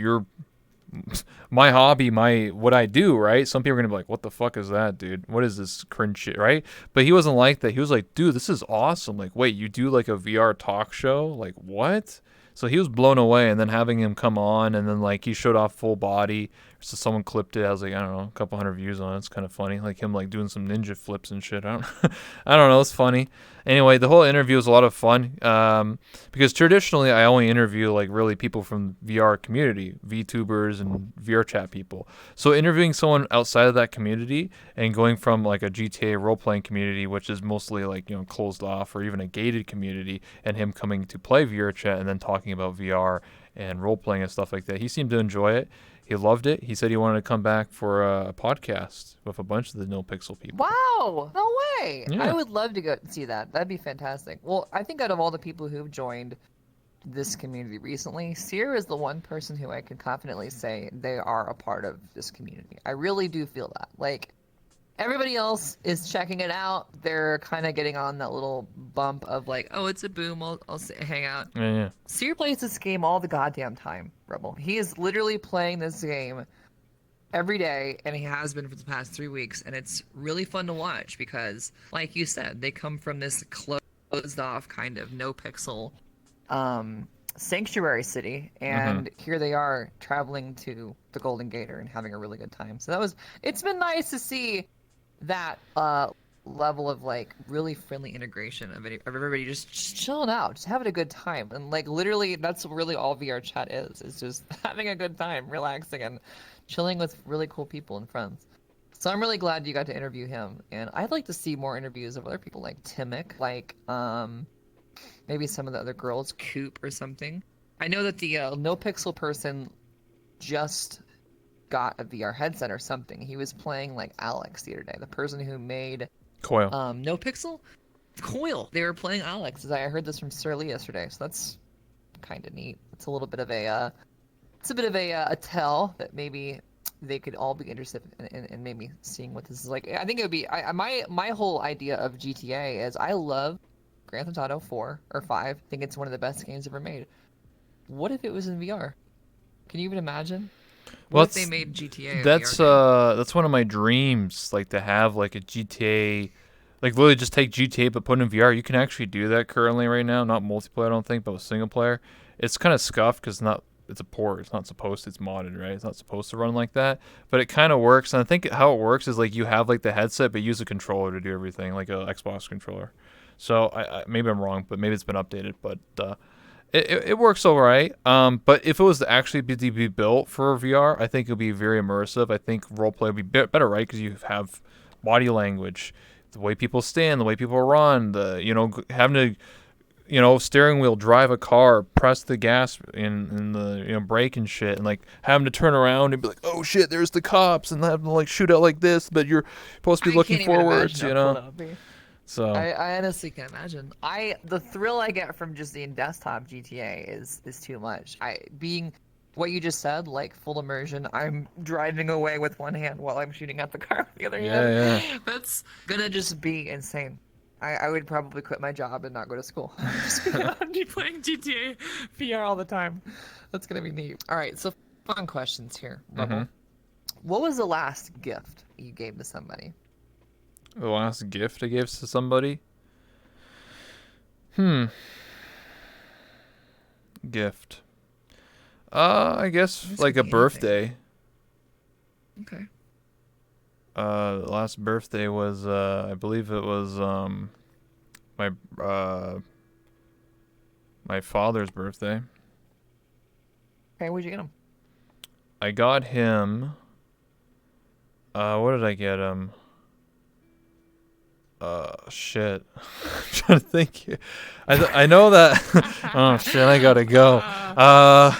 my hobby, what I do, right? Some people are gonna be like, "What the fuck is that, dude? What is this cringe shit?" Right? But he wasn't like that. He was like, "Dude, this is awesome. Like, wait, you do like a VR talk show? Like, what?" So he was blown away, and then having him come on, and then like he showed off full body. So someone clipped it. I was like, I don't know, a couple hundred views on it. It's kind of funny, like him like doing some ninja flips and shit. I don't know. It's funny. Anyway, the whole interview was a lot of fun, because traditionally I only interview like really people from VR community, VTubers and VR chat people. So interviewing someone outside of that community and going from like a GTA role-playing community, which is mostly like closed off, or even a gated community, and him coming to play VR chat and then talking about VR and role-playing and stuff like that, he seemed to enjoy it. He loved it. He said he wanted to come back for a podcast with a bunch of the No Pixel people. Wow! No way! Yeah. I would love to go see that. That'd be fantastic. Well, I think out of all the people who've joined this community recently, Sierra is the one person who I can confidently say they are a part of this community. I really do feel that. Like, everybody else is checking it out. They're kind of getting on that little bump of like, oh, it's a boom. I'll hang out. Yeah. Sierra plays this game all the goddamn time, Rebel. He is literally playing this game every day, and he has been for the past 3 weeks, and it's really fun to watch because, like you said, they come from this closed off kind of no pixel sanctuary city, and here they are traveling to the Golden Gator and having a really good time. So it's been nice to see that level of like really friendly integration of everybody just chilling out, just having a good time. And like literally that's really all VR chat is just having a good time, relaxing and chilling with really cool people and friends. So I'm really glad you got to interview him, and I'd like to see more interviews of other people like Timic, like maybe some of the other girls, Coop or something. I know that the no pixel person just got a VR headset or something. He was playing like Alex the other day, the person who made Coil. no pixel Coil. They were playing Alex. I heard this from Sir Lee yesterday, so that's kind of neat. It's a little bit of a a tell that maybe they could all be interested in maybe seeing what this is like. I think it would be my whole idea of GTA is I love Grand Theft Auto 4 or 5. I think it's one of the best games ever made. What if it was in VR? Can you even imagine? Well, What if they made GTA? That's one of my dreams, like to have like a GTA, like literally just take GTA but put it in VR. You can actually do that currently right now, not multiplayer, I don't think, but with single player. It's kind of scuffed because it's a port. It's not supposed to. It's modded, right? It's not supposed to run like that, but it kind of works. And I think how it works is like you have like the headset, but use a controller to do everything, like a Xbox controller. So I maybe I'm wrong, but maybe it's been updated. But it works all right. But if it was to actually be built for VR, I think it would be very immersive. I think roleplay would be better, right? Because you have body language, the way people stand, the way people run, having to steering wheel drive a car, press the gas in the brake and shit, and like having to turn around and be like, oh shit, there's the cops, and have to like shoot out like this, but you're supposed to be looking forwards, So I honestly can't imagine. The thrill I get from just the desktop GTA is too much. Being what you just said, like full immersion. I'm driving away with one hand while I'm shooting at the car with the other hand. Yeah. That's gonna just be insane. I would probably quit my job and not go to school. Just be playing GTA VR all the time. That's gonna be neat. All right, so fun questions here, Rebel. What was the last gift you gave to somebody? The last gift I gave to somebody? Gift. I guess like a birthday. Okay. Last birthday was I believe it was my father's birthday. Okay, what'd you get him? I got him what did I get him? Shit. I'm trying to think here. I know that. Oh shit! I gotta go. I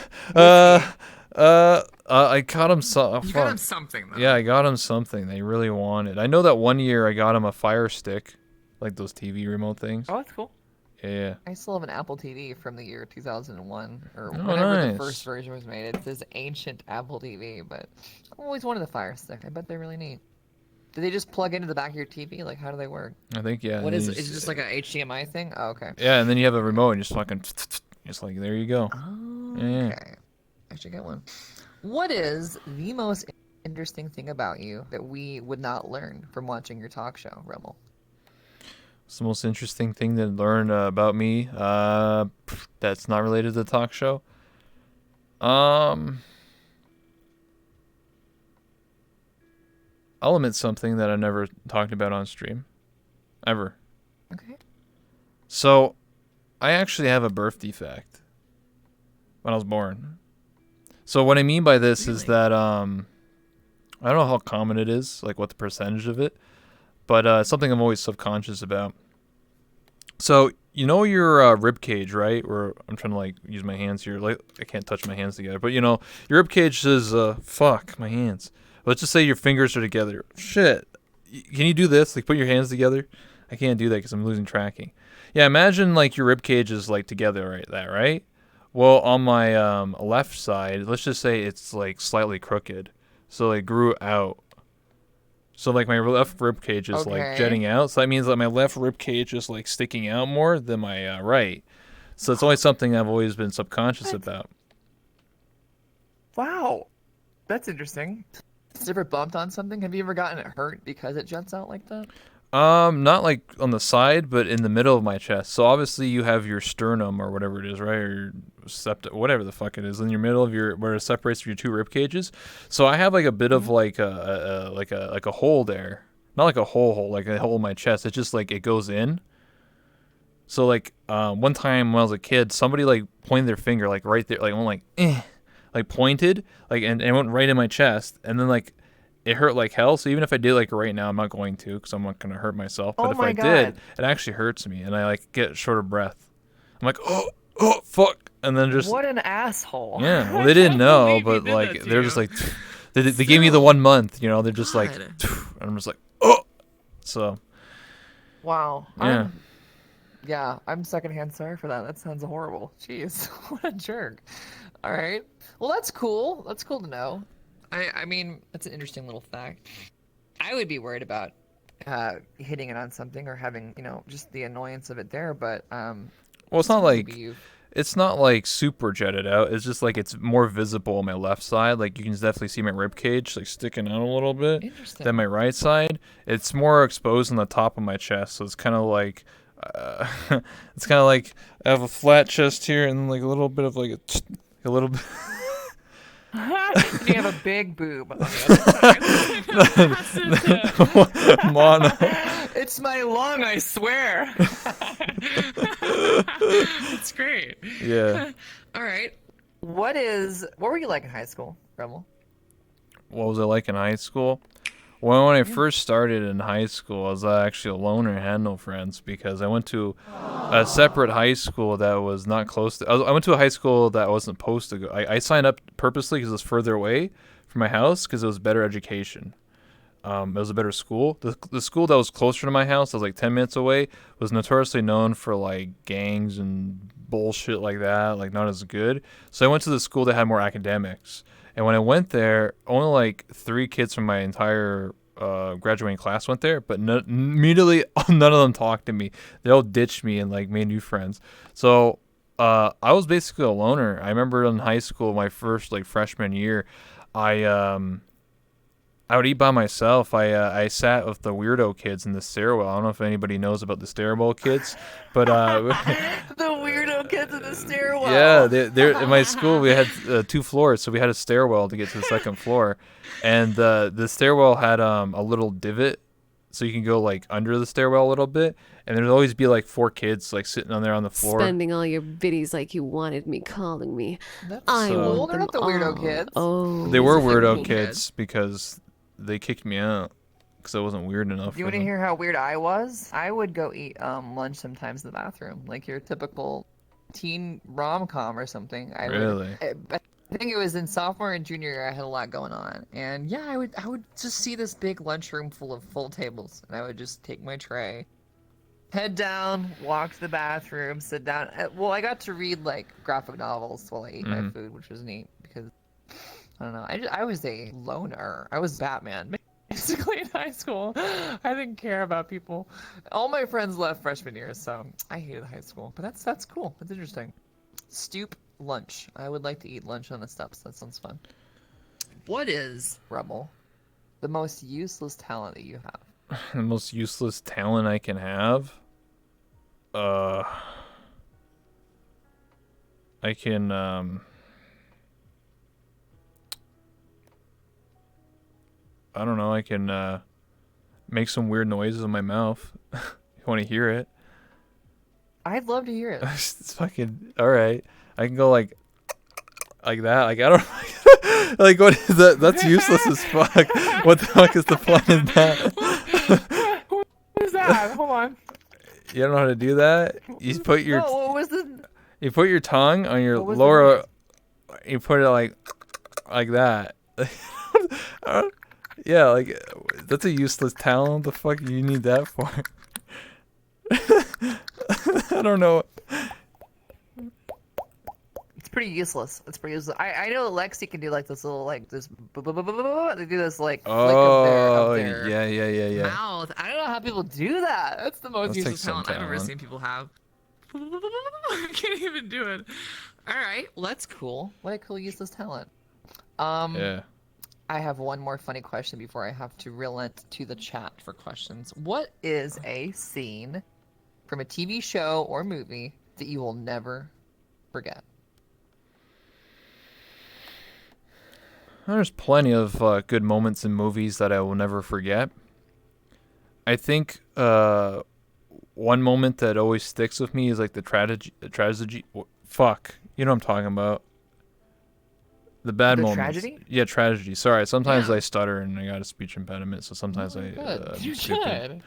got him You got him something, though. Yeah, I got him something they really wanted. I know that one year I got him a Fire Stick, like those TV remote things. Oh, that's cool. Yeah. I still have an Apple TV from the year 2001 or Oh, whenever nice. the first version was made. It's this ancient Apple TV, but I've always wanted the Fire Stick. I bet they're really neat. Do they just plug into the back of your TV? Like, how do they work? I think yeah. What is it? Is it just like a HDMI thing? Oh, okay. Yeah, and then you have a remote and just fucking, just like there you go. Oh, Yeah. okay. I should get one. What is the most interesting thing about you that we would not learn from watching your talk show, Rebel? It's the most interesting thing to learn about me. That's not related to the talk show. I'll admit something that I never talked about on stream, ever. Okay. So, I actually have a birth defect when I was born. So what I mean by this is that I don't know how common it is, like what the percentage of it, but it's something I'm always subconscious about. So you know your rib cage, right? Where I'm trying to like use my hands here, like I can't touch my hands together, but you know your rib cage says, "Fuck my hands." Let's just say your fingers are together. Shit, can you do this? Like put your hands together? I can't do that because I'm losing tracking. Yeah, imagine like your rib cage is like together, right? That right? Well, on my left side, let's just say it's like slightly crooked, so it grew out. So like my left rib cage is like jetting out, so that means that my left rib cage is like sticking out more than my right. So it's always something I've always been subconscious about. Wow, that's interesting. Has you ever bumped on something? Have you ever gotten it hurt because it jets out like that? Not like on the side, but in the middle of my chest. So obviously you have your sternum or whatever it is, right? Or your whatever the fuck it is, in your middle of your where it separates your two rib cages. So I have like a bit of like a hole there, not like a hole, like a hole in my chest. It's just like it goes in. So like one time when I was a kid, somebody like pointed their finger like right there, like went like like pointed like and it went right in my chest, and then like. It hurt like hell, so even if I did like right now, I'm not going to because I'm not going to hurt myself. But if I did, it actually hurts me, and I like get short of breath. I'm like, oh, fuck, and then just what an asshole. Yeah, well, they didn't know, but like they're just like, they gave me the 1 month, you know. They're just like, and I'm just like, oh, so. Wow. Yeah. I'm secondhand sorry for that. That sounds horrible. Jeez, what a jerk. All right. Well, that's cool. That's cool to know. I mean, that's an interesting little fact. I would be worried about hitting it on something or having, just the annoyance of it there, but well, it's not like super jetted out. It's just like it's more visible on my left side. Like you can definitely see my rib cage like sticking out a little bit than my right side. It's more exposed on the top of my chest, so it's kind of like it's kind of like I have a flat chest here and like a little bit of like a little bit. You have a big boob on the other side. Mono. It's my lung, I swear. That's great. Yeah. All right. What were you like in high school, Rebel? What was I like in high school? Well, when I first started in high school, I was actually a loner and had no friends because I went to a separate high school that was not close to. I went to a high school that I wasn't supposed to go. I signed up purposely because it was further away from my house because it was better education. It was a better school. The school that was closer to my house, that was like 10 minutes away, was notoriously known for like gangs and bullshit like that, like not as good. So I went to the school that had more academics. And when I went there, only like 3 kids from my entire graduating class went there, but immediately none of them talked to me. They all ditched me and like made new friends. So I was basically a loner. I remember in high school, my first like freshman year, I would eat by myself. I sat with the weirdo kids in the stairwell. I don't know if anybody knows about the stairwell kids, but the weirdo kids in the stairwell. Yeah, they're in my school. We had 2 floors, so we had a stairwell to get to the second floor, and the stairwell had a little divot, so you can go like under the stairwell a little bit, and there'd always be like 4 kids like sitting on there on the floor. Spending all your biddies like you wanted me, calling me. That's I cool. want They're them not the weirdo all. kids. Oh, They were weirdo cool kids because they kicked me out because I wasn't weird enough. You want to hear how weird I was? I would go eat lunch sometimes in the bathroom, like your typical teen rom-com or something. Really? I think it was in sophomore and junior year. I had a lot going on, and yeah, I would just see this big lunchroom full of full tables, and I would just take my tray, head down, walk to the bathroom, sit down. Well, I got to read like graphic novels while I ate my food, which was neat because I don't know. I was a loner. I was Batman. Basically in high school, I didn't care about people. All my friends left freshman year, so I hated high school. But that's cool. That's interesting. Stoop lunch. I would like to eat lunch on the steps. That sounds fun. What is Rebel, the most useless talent that you have? The most useless talent I can have? I can I don't know, I can make some weird noises in my mouth. You want to hear it? I'd love to hear it. It's fucking alright. I can go like that. Like I don't like what is that? That's useless as fuck. What the fuck is the fun in that? What is that? Hold on. You don't know how to do that? You put your No, what was the? you put your tongue on your What was the lower. noise? You put it like that. Yeah, like that's a useless talent. The fuck do you need that for? I don't know. It's pretty useless. It's pretty useless. I know Lexi can do like this little like this. They do this like flick Oh, of their yeah. mouth. I don't know how people do that. That's the most That useless takes some talent I've ever talent. seen people have. I can't even do it. All right, well that's cool. What a cool useless talent. Yeah. I have one more funny question before I have to relent to the chat for questions. What is a scene from a TV show or movie that you will never forget? There's plenty of good moments in movies that I will never forget. I think one moment that always sticks with me is like the tragedy. Fuck, you know what I'm talking about. The bad The moments. tragedy? Yeah, tragedy. Sorry, sometimes Yeah. I stutter and I got a speech impediment, so sometimes Oh, I'm good. You're stupid. good.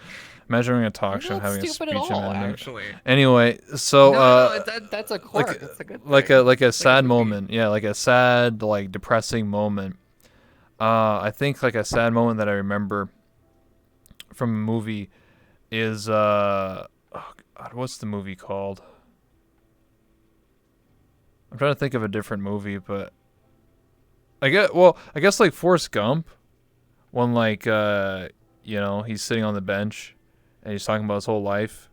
Imagine having a talk You're show and not having a stupid speech at all, impediment. actually. Anyway, so No, that's a quirk. like It's a good like thing. a like a It's like a sad movie. moment. Yeah, like a sad, like depressing moment. I think like a sad moment that I remember from a movie is oh God, what's the movie called? I'm trying to think of a different movie, but I guess like Forrest Gump, when like he's sitting on the bench and he's talking about his whole life,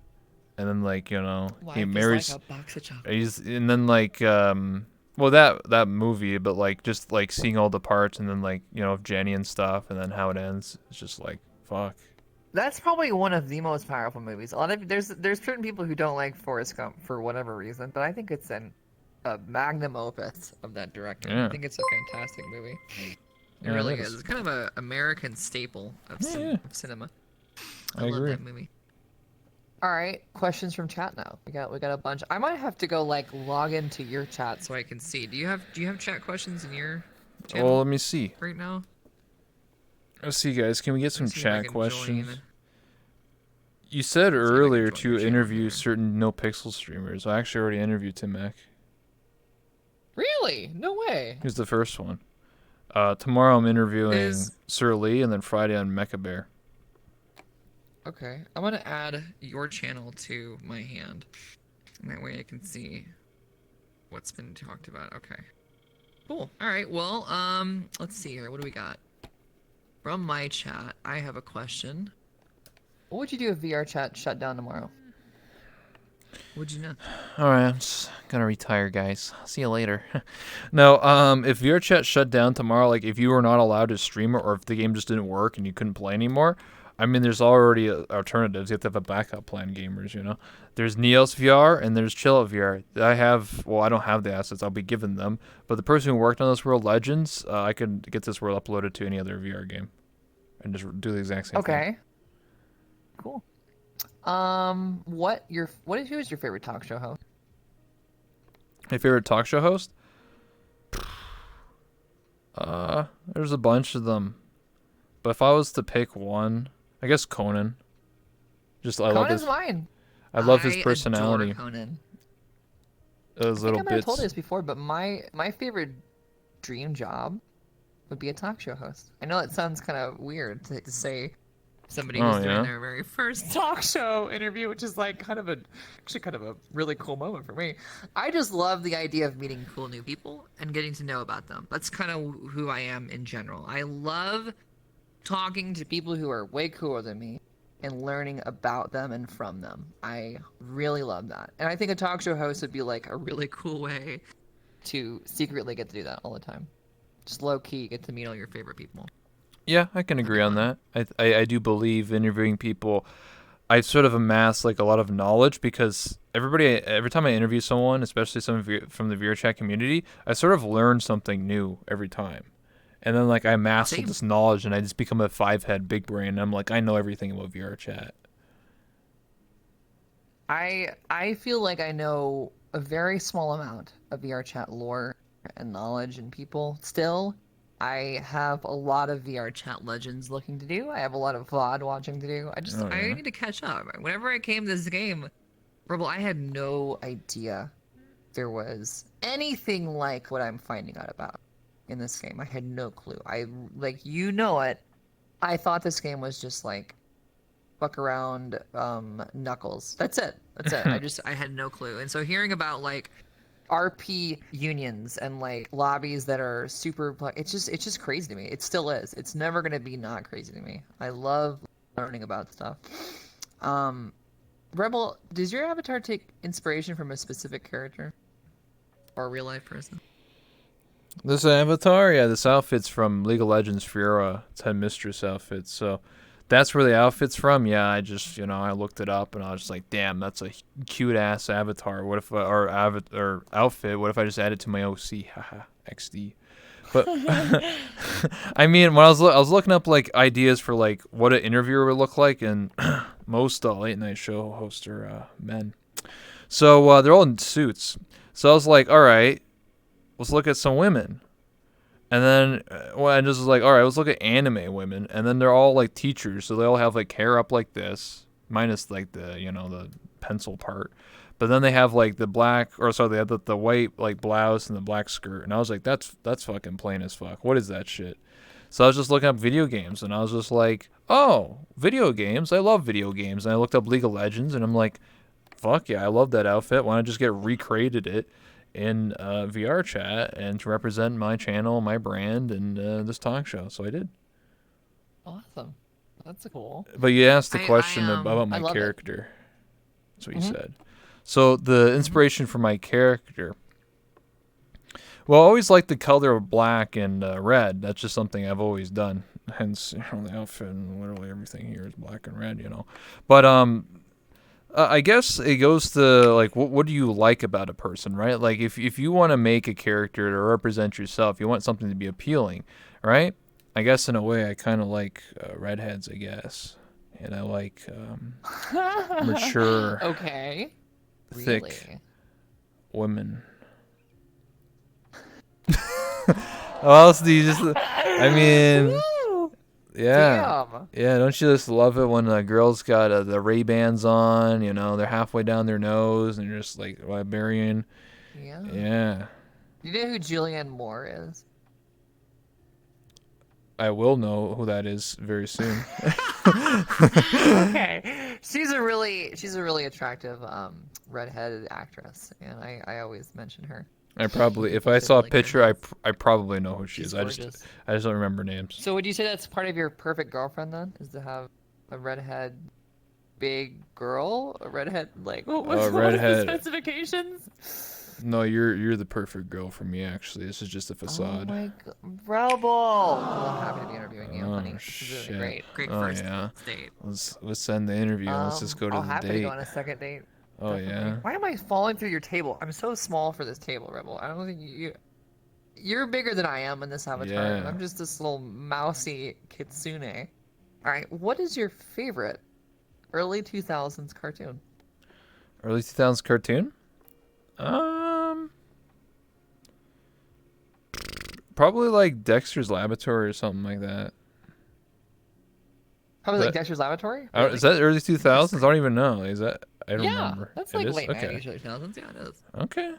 and then like he Life marries. is like a box of chocolates. He's and then like well that movie, but like just like seeing all the parts and then like Jenny and stuff, and then how it ends. It's just like fuck. That's probably one of the most powerful movies. A lot of there's certain people who don't like Forrest Gump for whatever reason, but I think it's a magnum opus of that director. Yeah. I think it's a fantastic movie. It Yeah, really it is. is. It's kind of a American staple of, Yeah. of cinema. I love agree. that movie. All right, questions from chat now. We got a bunch. I might have to go like log into your chat so I can see. Do you have chat questions in your channel Well, let me see. right now? Let's see, guys. Can we get Let some me see if I chat can questions? join. You said See if I can earlier join to your channel interview here. certain no pixel streamers. I actually already interviewed Tim Mack. Really? No way. He was the first one. Tomorrow I'm interviewing Is- Sir Lee, and then Friday on Mecha Bear. Okay, I'm gonna add your channel to my hand. And that way I can see what's been talked about. Okay. Cool. Alright, well, let's see here. What do we got? From my chat, I have a question. What would you do if VR chat shut down tomorrow? Would you know? Alright, I'm just gonna retire, guys. See you later. No, if VRChat shut down tomorrow, like if you were not allowed to stream it, or if the game just didn't work and you couldn't play anymore, I mean, there's already alternatives. You have to have a backup plan, gamers. There's Neos VR and there's Chill Out VR. I don't have the assets. I'll be given them. But the person who worked on this World Legends, I could get this world uploaded to any other VR game and just do the exact same thing. Okay. Cool. Who is your favorite talk show host? My favorite talk show host? There's a bunch of them. But if I was to pick one, I guess Conan. Conan's mine. I love his adore personality. Conan. Those I little think I might have bits. told you this before, but my favorite dream job would be a talk show host. I know it sounds kind of weird to say somebody who's doing their very first talk show interview, which is like kind of a really cool moment for me. I just love the idea of meeting cool new people and getting to know about them. That's kind of who I am in general. I love talking to people who are way cooler than me and learning about them and from them. I really love that. And I think a talk show host would be like a really cool way to secretly get to do that all the time. Just low key get to meet all your favorite people. Yeah, I can agree on that. I do believe interviewing people. I sort of amass like a lot of knowledge because every time I interview someone, especially someone from the VRChat community, I sort of learn something new every time. And then like I amass all Same. this knowledge and I just become a 5-head big brain. And I'm like, I know everything about VRChat. I feel like I know a very small amount of VRChat lore and knowledge and people still. I have a lot of VRChat legends looking to do. I have a lot of VOD watching to do. I need to catch up. Whenever I came to this game, Rebel, I had no idea there was anything like what I'm finding out about in this game. I had no clue. It. I thought this game was just like fuck around Knuckles. That's it. I had no clue. And so hearing about like RP unions and like lobbies that are super. It's just crazy to me. It still is. It's never gonna be not crazy to me. I love learning about stuff. Rebel, does your avatar take inspiration from a specific character or a real life person? This avatar, yeah, this outfit's from League of Legends Fiora. It's Headmistress outfit, so that's where the outfit's from. Yeah, I just, I looked it up and I was just like, damn, that's a cute ass avatar. What if or outfit? What if I just add it to my OC? Haha, XD. But I mean, when I was looking up like ideas for like what an interviewer would look like, and most late night show hosts are men, so they're all in suits. So I was like, all right, let's look at some women. And then I just was like, all right, let's look at anime women. And then they're all like teachers, so they all have like hair up like this, minus like the the pencil part. But then they have like the they have the white like blouse and the black skirt. And I was like, that's fucking plain as fuck. What is that shit? So I was just looking up video games, and I was just like, oh, video games. I love video games. And I looked up League of Legends, and I'm like, fuck yeah, I love that outfit. Why don't I just get recreated it in VR chat and to represent my channel, my brand, and this talk show. So I did. Awesome. That's cool. But you asked the question I about my love it. character. That's what you said. So the inspiration for my character. Well, I always liked the color of black and red. That's just something I've always done. Hence, the outfit and literally everything here is black and red, But I guess it goes to like what do you like about a person, right? Like if you want to make a character to represent yourself, you want something to be appealing, right? I guess in a way I kind of like redheads, I guess, and I like mature, Okay. thick Really? women. How else do you just? I mean, Woo! yeah. Damn. Yeah, don't you just love it when a girl's got the Ray-Bans on, they're halfway down their nose and you're just like librarian. Yeah. Yeah. You know who Julianne Moore is? I will know who that is very soon. Okay. She's a really attractive redheaded actress, and I always mention her. I probably, if I She's saw a really good. picture, I probably know who she She's is. gorgeous. I just don't remember names. So would you say that's part of your perfect girlfriend then? Is to have a redhead big girl? A redhead like what was redhead. the specifications? No, you're the perfect girl for me. Actually, this is just a Oh facade. my god, Rebel! Well, I'm happy to be interviewing you, Oh, honey. This is really shit. great. Great Oh, first yeah. date. Let's send the interview. Let's just go to I'll the happy to date. go on a second date. Oh Definitely. yeah. Why am I falling through your table? I'm so small for this table, Rebel. I don't think you're bigger than I am in this avatar. And Yeah. I'm just this little mousy kitsune. All right, what is your favorite early 2000s cartoon? Early 2000s cartoon? Probably like Dexter's Laboratory or something like that. Probably like That- Dexter's Laboratory? Is that early 2000s? I don't even know. Is that? I don't Yeah, remember. that's It like is? late Okay. 90s, early 2000s. Yeah, it is. Okay.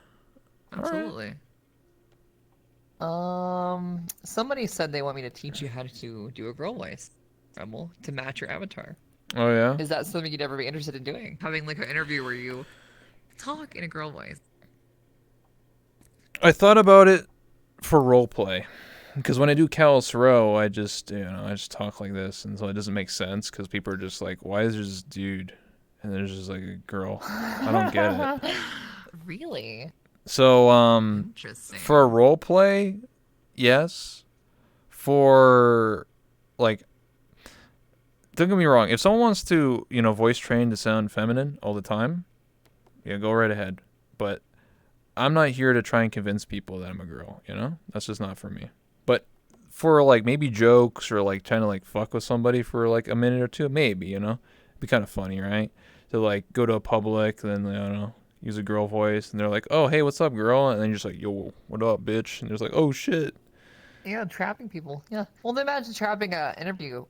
Absolutely. Somebody said they want me to teach you how to do a girl voice, Rebel, to match your avatar. Oh yeah. Is that something you'd ever be interested in doing? Having like an interview where you talk in a girl voice. I thought about it for role play, because when I do Callus Row, I just talk like this, and so it doesn't make sense because people are just like, why is there this dude and there's just like a girl? I don't get it. Really? So Interesting. for a role play, yes. For like, don't get me wrong. If someone wants to, voice train to sound feminine all the time, yeah, go right ahead. But I'm not here to try and convince people that I'm a girl. That's just not for me. But for like maybe jokes or like trying to like fuck with somebody for like a minute or two, maybe it'd be kind of funny, right? To like go to a public, then use a girl voice, and they're like, "Oh, hey, what's up, girl?" And then you're just like, "Yo, what up, bitch?" And they're just like, "Oh shit." Yeah, trapping people. Yeah. Well, imagine trapping a interview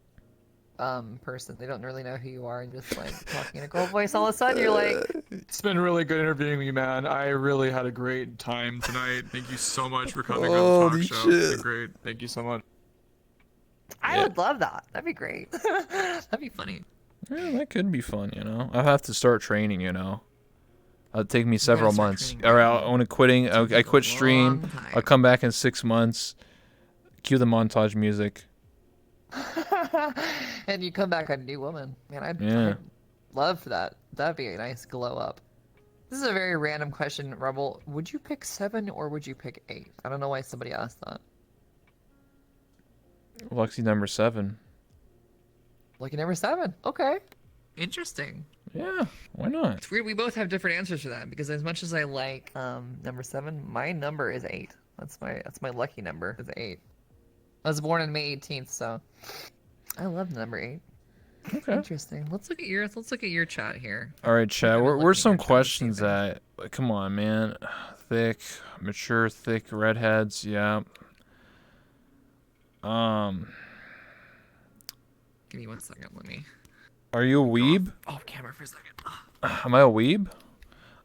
person. They don't really know who you are, and just like talking in a girl voice. All of a sudden, you're like, It's been really good interviewing you, man. I really had a great time tonight. Thank you so much for coming on Holy the talk show. It's shit. been great. Thank you so much. I Yeah. would love that. That'd be great. That'd be funny. Yeah, that could be fun. I'll have to start training. It'll take me several start months. training Or now. I want to quitting. I take a quit stream. long time. I'll come back in 6 months. Cue the montage music. And you come back a new woman. Man, Yeah. I'd love that. That'd be a nice glow up. This is a very random question, Rebel. Would you pick 7 or would you pick 8? I don't know why somebody asked that. Lucky number 7. Lucky number 7. Okay. Interesting. Yeah, why not? It's weird. We both have different answers for that because as much as I like, Number 7. My number is 8. That's my lucky number. Is 8. I was born on May 18th, so I love the number 8. Okay. Interesting. let's look at your chat here. All right, chat. gonna look Where's at some your chat and see questions if I- at? Come on, man. Thick, mature, thick redheads. Yeah. Give me 1 second. Let me. Are you a weeb? Off camera for a second. Am I a weeb?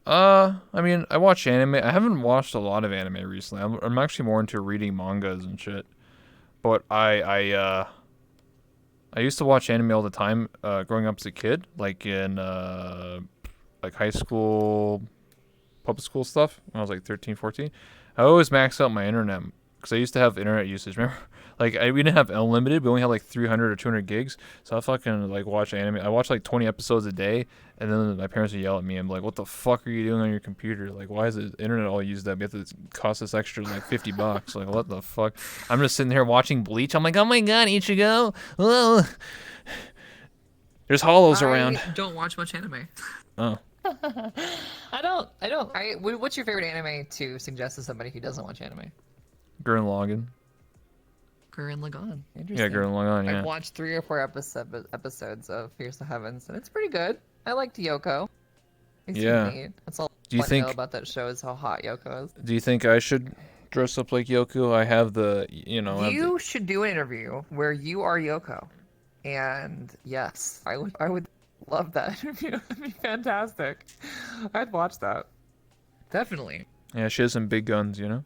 I mean, I watch anime. I haven't watched a lot of anime recently. I'm actually more into reading mangas and shit. But I used to watch anime all the time, growing up as a kid, like in like high school, public school stuff. When I was like 13, 14. I always maxed out my internet because I used to have internet usage. Remember, like we didn't have unlimited. We only had like 300 or 200 gigs. So I fucking like watch anime. I watched like 20 episodes a day, and then my parents would yell at me. I'm like, "What the fuck are you doing on your computer? Like, why is the internet all used up? You have to cost us extra like $50. Like, what the fuck? I'm just sitting here watching Bleach. I'm like, oh my god, Ichigo. Whoa. There's hollows around. I don't watch much anime. Oh, I don't. What's your favorite anime to suggest to somebody who doesn't watch anime? Gurren Lagann. Gurren Lagann. Interesting. Yeah, Gurren Lagann. Yeah. I've watched 3 or 4 episodes of Fierce to Heavens, and it's pretty good. I liked Yoko. He's Yeah. neat. That's all Do you I know think- about that show is how hot Yoko is. Do you think I should dress up like Yoko? I have the, you know. I have the- You should do an interview where you are Yoko, and yes, I would love that interview. That'd be fantastic. I'd watch that. Definitely. Yeah, she has some big guns, you know.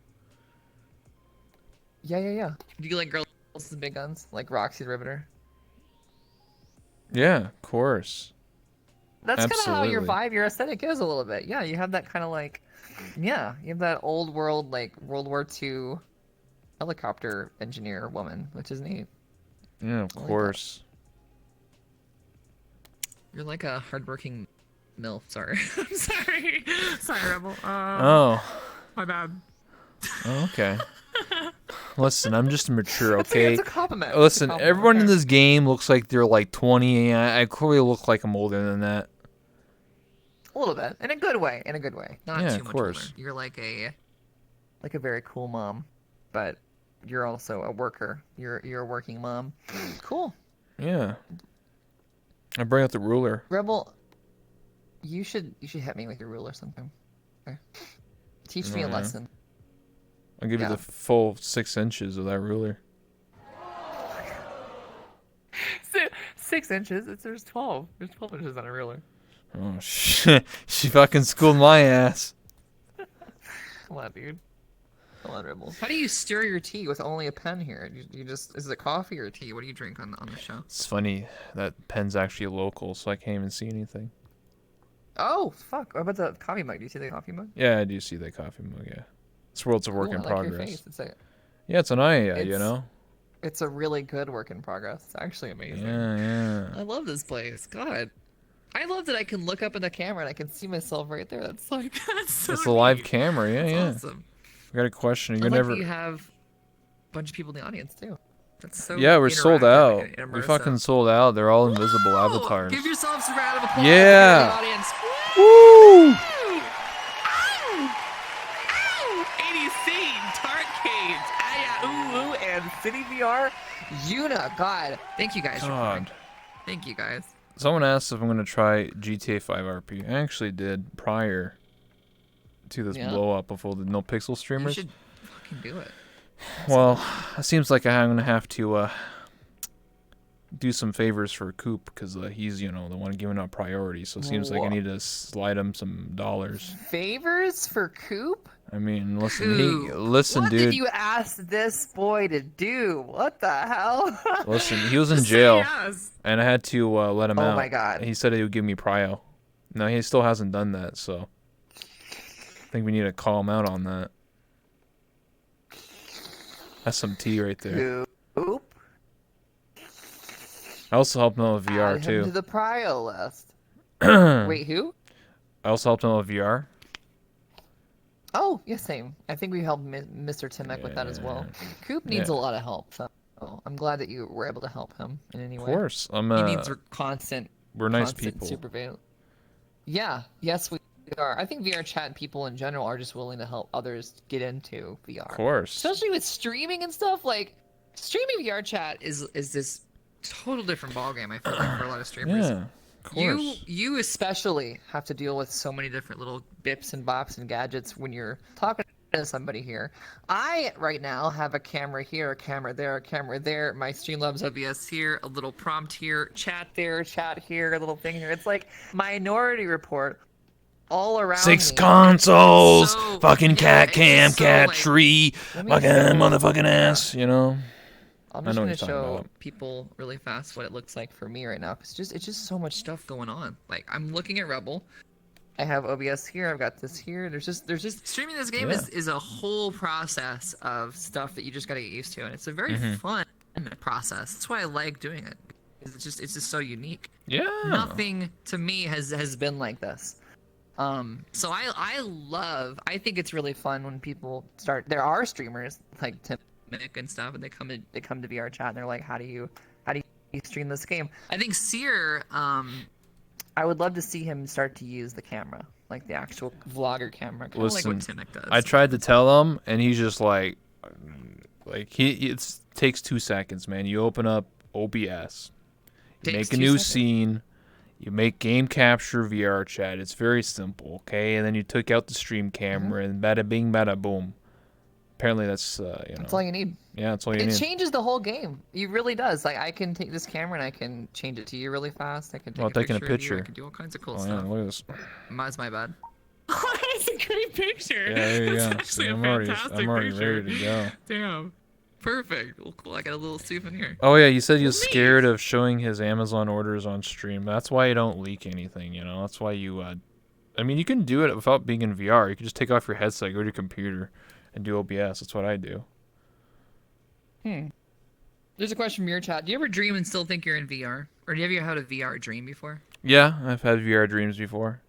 Yeah. Do you like girls? Some big guns like Roxy the Riveter. Yeah, of course. That's kind of how your Absolutely. vibe, your aesthetic is a little bit. Yeah, you have that kind of like, yeah, you have that old world like World War II helicopter engineer woman, which is neat. Yeah, of I like that. course. You're like a hardworking MILF. Sorry. I'm sorry. Sorry, Rebel. Oh. My bad. Oh, okay. Listen, I'm just mature, It's okay? a compliment. It's a Listen, compliment, everyone in okay. this game looks like they're like 20. I clearly look like I'm older than that. A little bit, in a good way. In a good way. Not Yeah, too of much course. older. You're like a. Like a very cool mom, but you're also a worker. You're a working mom. Cool. Yeah. I bring out the ruler. Rebel, you should hit me with your ruler sometime. Okay. Teach me Oh, a yeah? lesson. I'll give you Yeah. the full 6 inches of that ruler. 6 inches. There's 12. There's 12 inches on a ruler. Oh, shit. She fucking schooled my ass. Come on, dude. Come on, Rebel. How do you stir your tea with only a pen here? You just is it coffee or tea? What do you drink on the show? It's funny. That pen's actually local, so I can't even see anything. Oh fuck! What about the coffee mug? Do you see the coffee mug? Yeah, I do see that coffee mug, yeah. This world's a work Cool, in I like your progress. face. Yeah, it's an eye, you It's- know? It's a really good work in progress. It's actually amazing. Yeah. I love this place. God. I love that I can look up in the camera and I can see myself right there. That's like That's so It's a live neat. camera, yeah, That's yeah. awesome. I got a question. I You're like never. that you have a bunch of people in the audience too. That's so. Yeah, we're sold interactive out. and We immersive. fucking sold out. They're all invisible Whoa! avatars. Give yourselves a round of applause. Yeah. For the audience. Woo! Ow! Ow! ADC, Tarkade, Ulu and City VR, Yuna. God, Thank you guys for coming. God. Thank you guys. Someone asked if I'm gonna try GTA 5 RP. I actually did prior to this Yeah? blow up before the No Pixel You streamers. should fucking do it. Well, it seems like I'm gonna have to do some favors for Coop because he's, you know, the one giving out priority. So it seems like I Wha- need to slide him some dollars. favors for Coop? I mean, listen, Coop. listen, What dude. did you ask this boy to do? What the hell? Listen, he was in Just say jail, yes. and I had to let him Oh out. my God. He said he would give me prio. No, he still hasn't done that. So think we need to call him out on that. That's some tea right there. Oop. I also helped him out with VR Add him to too. the prio list. Wait, who? I also helped him out with VR. Oh, yeah, same. I think we helped Mr. Timek with that as well. Coop needs a lot of help, so I'm glad that you were able to help him in any Of way. course, I'm. He needs constant. We're nice constant people. Supervision. Yeah. Yes, we are. I think VR chat people in general are just willing to help others get into VR. Of course. Especially with streaming and stuff. Like, streaming VR chat is this Total different ballgame. I feel like for a lot of streamers. Yeah. Of course. You especially have to deal with so many different little bips and bops and gadgets when you're talking to somebody here. I right now have a camera here, a camera there, a camera there. My Streamlabs OBS here, a little prompt here, chat there, chat here, a little thing here. It's like Minority Report all around 6 me. consoles, So- fucking yeah, cat it's cam, just so, cat like- tree, Let me fucking show- motherfucking ass. You know. I'm I just know what gonna you're talking show about. people really fast what it looks like for me right now. Cause it's just so much stuff. Stuff going on. Like I'm looking at Rebel. I have OBS here. I've got this here. There's just Streaming this game is a whole process of stuff that you just gotta get used to, and it's a very fun process. That's why I like doing it. It's just so unique. Yeah. nothing to me has been like this. So I think it's really fun when people start. There are streamers like Tim and stuff, and they come to VR chat and they're like, how do you stream this game? I think Seer, I would love to see him start to use the camera, like the actual vlogger camera, kind of like what Listen, Timmick does. I tried to tell him, and he's just like it takes 2 seconds, man. You open up OBS, you Takes make a 2 new seconds. scene, you make game capture VR chat. It's very simple, okay? And then you took out the stream camera, and bada bing, bada boom. Apparently, that's That's all you need. yeah, that's all you It need. changes the whole game. It really does. Like I can take this camera and I can change it to you really fast. I can take Well, taking a of you, picture. I can do all kinds of cool Oh yeah, stuff. look at this. That's my bad. Oh, that's a great picture. Yeah, there you That's go. actually I'm a already, fantastic I'm already picture. ready to go. Damn. Perfect. Well, cool. I got a little souvenir. Oh yeah, you said he was scared of showing his Amazon orders on stream. That's why you don't leak anything, you know. That's why you. I mean, you can do it without being in VR. You can just take off your headset, go to your computer, and do OBS. That's what I do. There's a question from your chat. Do you ever dream and still think you're in VR? Or do you ever had a VR dream before? Yeah, I've had VR dreams before.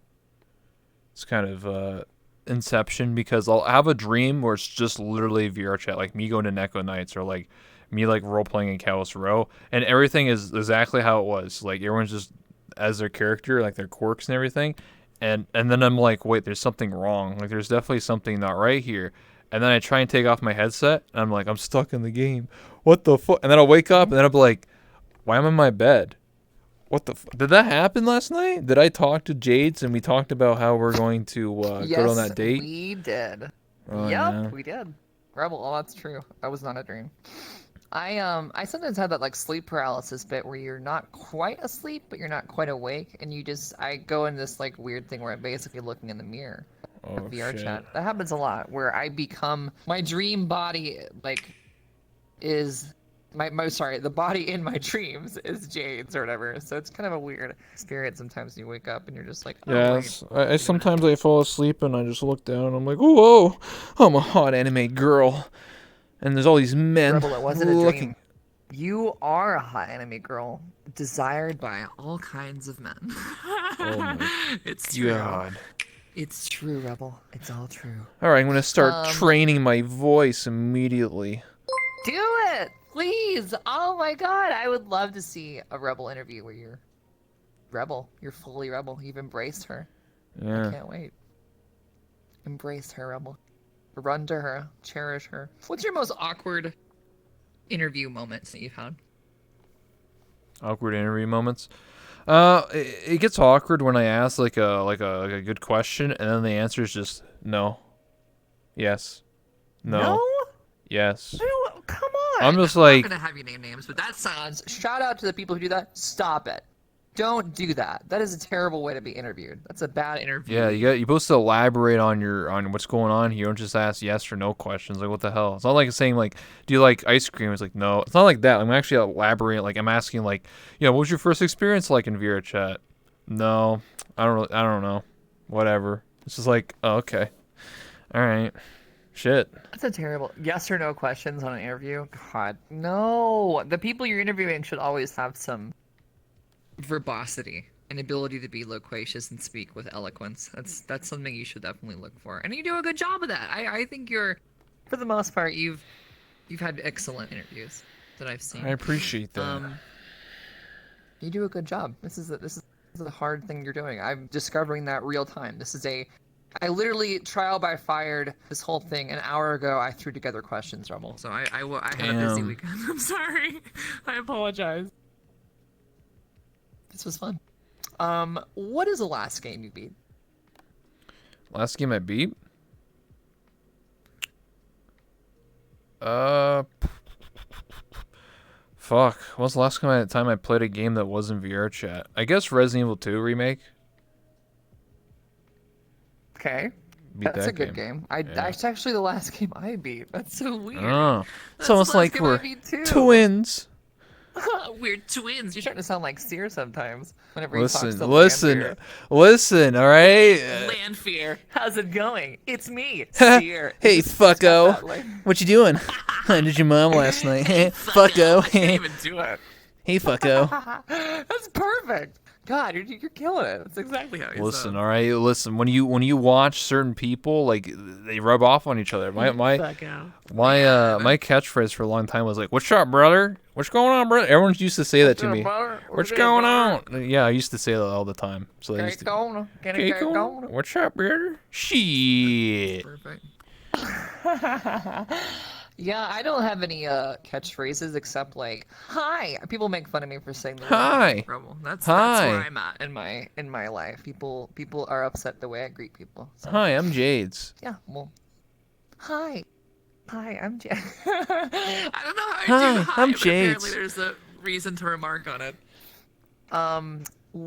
It's kind of Inception because I'll have a dream where it's just literally VR chat, like me going to Neko Nights or like me like role playing in Kalos Row, and everything is exactly how it was. Like everyone's just as their character, like their quirks and everything, and then I'm like, wait, there's something wrong. Like there's definitely something not right here. And then I try and take off my headset, and I'm like, I'm stuck in the game. What the fuck? And then I'll wake up, and then I'll be like, why am I in my bed? What the did that happen last night? Did I talk to Jades and we talked about how we're going to go on that date? We did. Oh, Yep, yeah. we did. Rebel, oh, that's true. That was not a dream. I sometimes have that like sleep paralysis bit where you're not quite asleep, but you're not quite awake, and I go in this like weird thing where I'm basically looking in the mirror. Oh, VR shit. chat. That happens a lot where I become my dream body like is the body in my dreams is Jade's or whatever. So it's kind of a weird experience sometimes when you wake up and you're just like, oh, Yes, I sometimes I fall asleep and I just look down and I'm like, whoa, I'm a hot anime girl, and there's all these men Rebel, it wasn't a looking. dream. You are a hot anime girl, desired by By all kinds of men. Oh my It's true. God. It's true, Rebel. It's all true. All right, I'm gonna start training my voice immediately. Do it, please. Oh my God, I would love to see a Rebel interview where you're Rebel. You're fully Rebel. You've embraced her. I Yeah. can't wait. Embrace her, Rebel. Run to her. Cherish her. What's your most Awkward interview moments that you've had? Awkward interview moments. It gets awkward when I ask like a good question and then the answer is just no, yes, no, yes. No, come on. I'm just I'm like, not gonna have you name names, but that's Shout out to the people who do that. Stop it. Don't do that. That is a terrible way to be interviewed. That's a bad interview. yeah, you're supposed to elaborate on what's going on here. You don't just ask yes or no questions. Like what the hell? It's not like saying like, do you like ice cream? It's like no. It's not like that. I'm actually elaborating. Like I'm asking like, what was your first experience like in VR chat? No, I don't know. Whatever. It's just like, oh, okay. All right. Shit. That's a terrible yes or no questions on an interview. God, no. The people you're interviewing should always have some verbosity, an ability to be loquacious and speak with eloquence. That's something you should definitely look for, and you do a good job of that. I think you're, for the most part, you've had excellent interviews that I've seen. I appreciate that. You do a good job. This is a hard thing you're doing. I'm discovering that real time. I literally trial by fired this whole thing an hour ago. I threw together questions, Rebel. So I had a busy Damn. weekend. I'm sorry. I apologize. This was fun. What is the last game you beat? Last game I beat? Fuck. When was the last time I played a game that wasn't VR chat? I guess Resident Evil 2 remake. Okay. Beat That's that a good game. Yeah. That's actually the last game I beat. That's so weird. Oh. That's It's almost the last like game I we're beat too. twins. We're twins. You're starting to sound like Seer sometimes. Whenever you talk Listen, to listen, all right? Landfear. How's it going? It's me, Seer. Hey, It's got fucko. that, like- What you doing? I did your mom last night. Fucko. Can't even do it. Hey, fucko. That's perfect. God, you're killing it. That's exactly how you Listen, sound. all right. Listen, when you watch certain people, like they rub off on each other. My catchphrase for a long time was like, "What's up, brother? What's going on, brother?" Everyone used to say that to me. What's going on? Yeah, I used to say that all the time. So they used to. What's up, brother? Shit. Perfect. Yeah, I don't have any catchphrases except like "Hi." People make fun of me for saying the word Hi. Rebel. That's Hi. where I'm at in my life. People are upset the way I greet people. So, Hi, I'm Jades. yeah, well, hi, I'm Jay. I don't know how I Hi, do hi, I'm but apparently Jades. there's a reason to remark on it.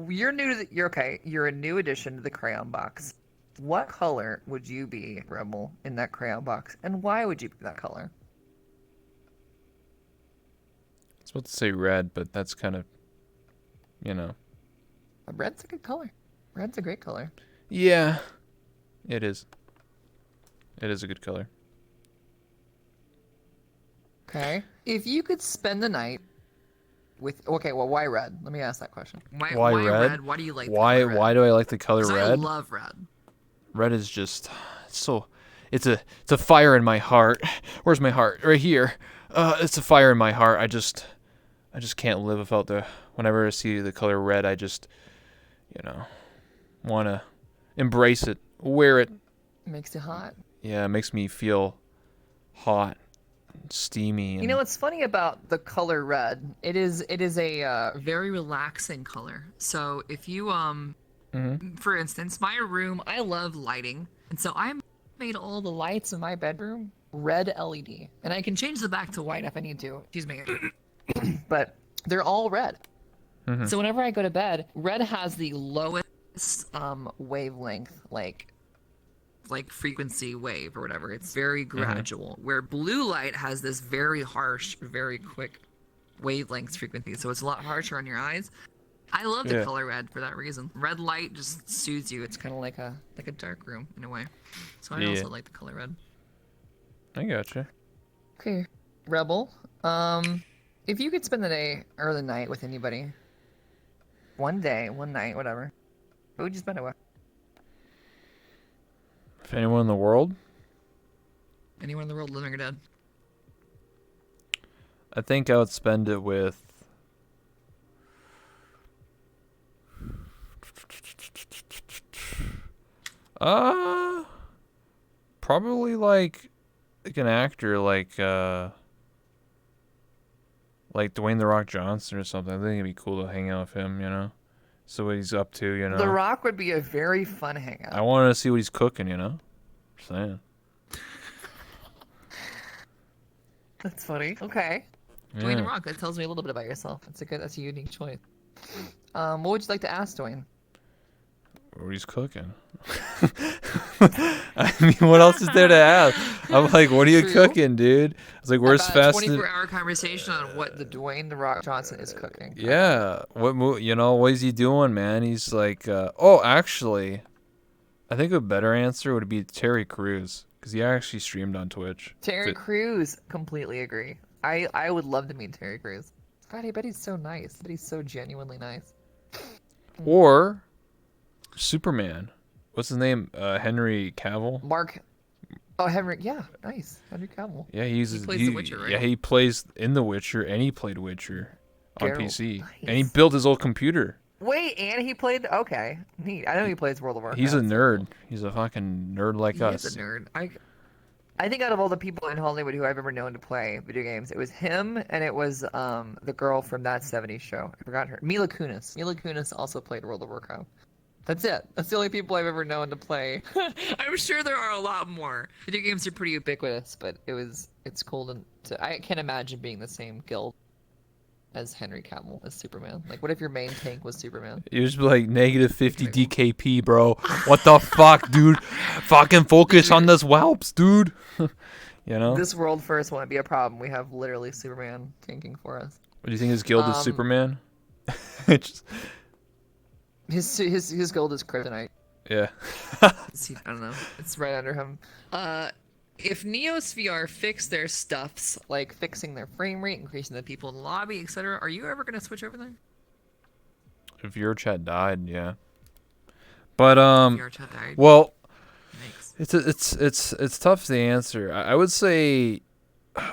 You're new to you're okay. You're a new addition to the crayon box. What color would you be, Rebel, in that crayon box, and why would you be that color? I was about to say red, but that's kind of, Red's a good color. Red's a great color. Yeah, it is. It is a good color. Okay. If you could spend the night with why red? Let me ask that question. Why red? Why do you like Why do I like the color 'Cause red? I love red. Red is just it's a fire in my heart. Where's my heart? Right here. It's a fire in my heart. I just can't live without whenever I see the color red, I just want to embrace it, wear it. It makes you hot. Yeah, it makes me feel hot, steamy. You know what's funny about the color red? It is a very relaxing color. So if you for instance, my room, I love lighting, and so I made all the lights in my bedroom red LED, and I can change the back to white if I need to. Excuse me, but they're all red. So whenever I go to bed, red has the lowest wavelength, like frequency wave or whatever. It's very gradual. Where blue light has this very harsh, very quick wavelength frequency, so it's a lot harsher on your eyes. I love the color red for that reason. Red light just soothes you. It's kind of like a dark room in a way. So I also like the color red. I gotcha. Okay, Rebel. If you could spend the day or the night with anybody, one day, one night, whatever, who would you spend it with? If anyone in the world, Anyone in the world, living or dead? I think I would spend it with. Probably like an actor like Dwayne The Rock Johnson or something. I think it'd be cool to hang out with him, so what he's up to, The Rock would be a very fun hangout. I wanted to see what he's cooking, Just saying. That's funny. Okay. Yeah. Dwayne The Rock. That tells me a little bit about yourself. That's a unique choice. What would you like to ask Dwayne? What he's cooking. I mean, what else is there to ask? I'm like, what are you True. cooking, dude? I was like, where's About a Fast? 24-hour conversation on what the Dwayne The Rock Johnson is cooking. Yeah, what is he doing, man? He's like, actually, I think a better answer would be Terry Crews, because he actually streamed on Twitch. Terry Crews, completely agree. I would love to meet Terry Crews. God, I bet he's so nice. But he's so genuinely nice. Or Superman. What's his name? Henry Cavill. Mark. Oh, Henry. Yeah, nice. Henry Cavill. Yeah, He plays The Witcher, right? Yeah, he plays in The Witcher, and he played Witcher on Geralt, PC, nice. and he built his old computer. Wait, and he played. Okay, neat. I know he plays World of Warcraft. He's a so nerd. cool. He's a fucking nerd like He us. is a nerd. I think out of all the people in Hollywood who I've ever known to play video games, it was him and it was the girl from That 70s Show. I forgot her. Mila Kunis. Mila Kunis also played World of Warcraft. That's it. That's the only people I've ever known to play. I'm sure there are a lot more. Video games are pretty ubiquitous, but it's cool to I can't imagine being the same guild as Henry Cavill as Superman. Like, what if your main tank was Superman? He was like negative 50 DKP, bro. What the fuck, dude? Fucking focus on this whelps, dude. You know? This world first won't be a problem. We have literally Superman tanking for us. What do you think his guild is, Superman? His guild is Kryptonite. Yeah. I don't know. It's right under him. If Neos VR fix their stuffs, Like fixing their frame rate, increasing the people people in the lobby, etc., are you ever gonna switch over there? If your chat died, yeah. But VR chat died. well, Thanks. it's tough to answer. I would say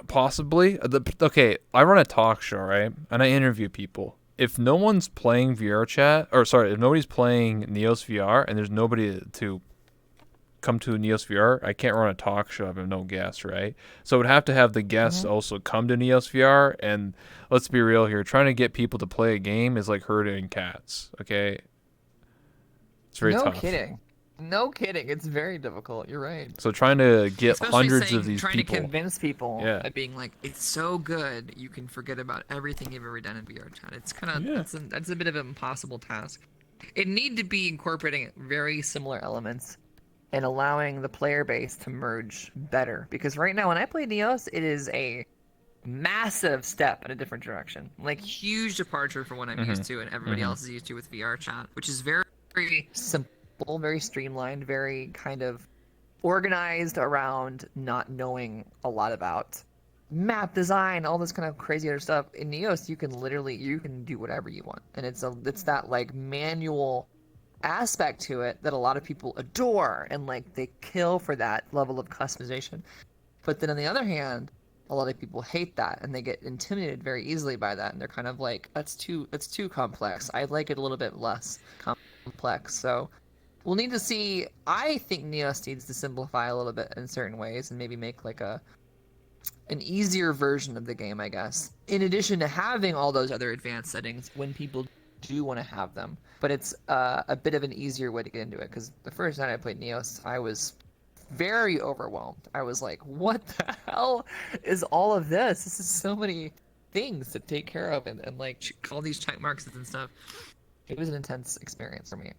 possibly. Okay, I run a talk show, right? And I interview people. If no one's playing VR chat, or sorry, if nobody's playing Neos VR and there's nobody to come to Neos VR, I can't run a talk show if I have no guests, right? So I would have to have the guests also come to Neos VR, and let's be real here, trying to get people to play a game is like herding cats, okay? It's very no tough. kidding. No kidding. It's very difficult. You're right. So trying to get Especially hundreds of these trying people. To convince people. Yeah. At being like, it's so good, you can forget about everything you've ever done in VR chat. It's kind of Yeah. that's a bit of an impossible task. It need to be incorporating very Similar elements and allowing the player base to merge better. Because right now, when I play Neos, it is a massive step in a different direction. Like, huge departure from what I'm used to and everybody else is used to with VR chat, which is very simple, very streamlined, very kind of organized around not knowing a lot about map design, all this kind of crazy other stuff. In Neos, you can do whatever you want, and it's that like manual aspect to it that a lot of people adore and like they kill for that level of customization. But then on the other hand, a lot of people hate that and they get intimidated very easily by that, and they're kind of like, that's too complex. I like it a little bit less complex. So we'll need to see. I think Neos needs to simplify a little bit in certain ways and maybe make like an easier version of the game, I guess, in addition to having all those other advanced settings when people do want to have them. But it's a bit of an easier way to get into it, because the first night I played Neos, I was very overwhelmed. I was like, what the hell is all of this? This is so many things to take care of and like all these check marks and stuff. it was an intense experience for me.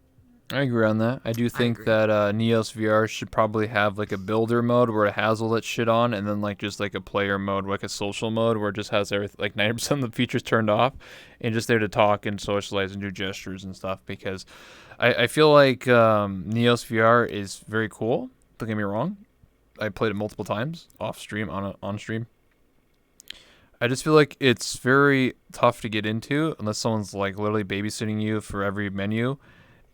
I agree on that. I do think agree. that Neos VR should probably have like a builder mode where it has all that shit on, and then like just like a player mode, like a social mode where it just has everything, like 90% of the features turned off, and just there to talk and socialize and do gestures and stuff. Because I feel like Neos VR is very cool. Don't get me wrong. I played it multiple times off stream, on stream. I just feel like it's very tough to get into unless someone's like literally babysitting you for every menu.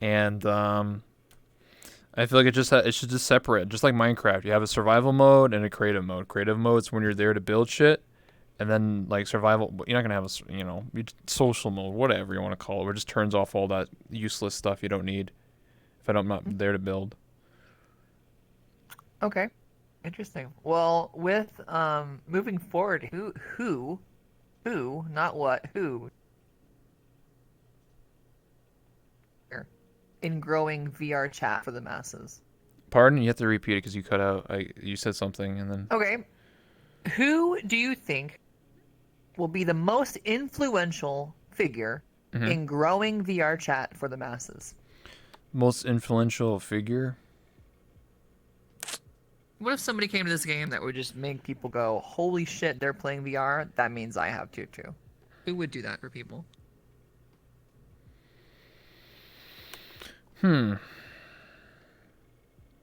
And I feel like it should just separate, just like Minecraft. You have a survival mode and a creative mode. Creative mode's when you're there to build shit, and then like survival, you're not gonna have social mode, whatever you want to call it, where it just turns off all that useless stuff you don't need. If I'm not there to build. Okay, interesting. Well, with moving forward, who, not what, who, in growing VR chat for the masses. Pardon? You have to repeat it because you cut out. You said something and then. Okay, who do you think will be the most influential figure in growing VR chat for the masses? Most influential figure? What if somebody came to this game That would just make people go, holy shit, they're playing VR? That means I have to too. who would do that for people?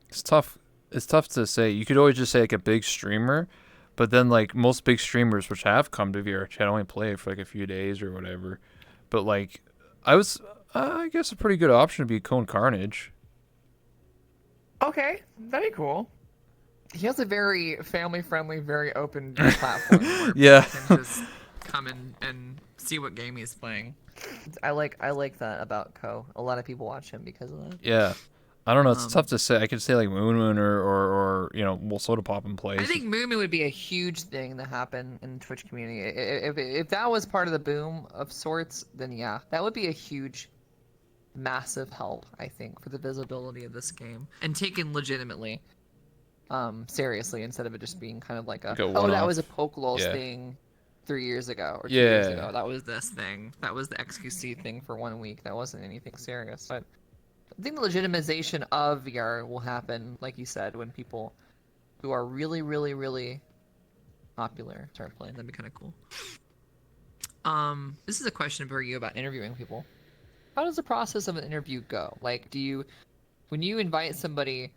It's tough. it's tough to say. You could always just say like a big streamer, but then like most big streamers which have come to VR chat only play it for like a few days or whatever. But like I guess a pretty good option would be Cone Carnage. Okay, that'd be cool. He has a very family-friendly, very open platform. Where Yeah. people can just come in and see what game he's playing. I like that about Ko. A lot of people watch him because of that. Yeah. I don't know. It's tough to say. I could say like Moon Moon or well, Soda Pop and plays. I think Moo would be a huge thing to happen in the Twitch community. If that was part of the boom of sorts, then yeah, that would be a huge, massive help, I think, for the visibility of this game and taken legitimately, seriously, instead of it just being kind of like that was a Pokelols thing 3 years ago or 2 years ago. That was this thing. That was the XQC thing for 1 week. That wasn't anything serious, but. I think the legitimization of VR will happen, like you said, when people who are really, really, really popular start playing. That'd be kind of cool. This is a question for you about interviewing people. How does the process of an interview go? Like, when you invite somebody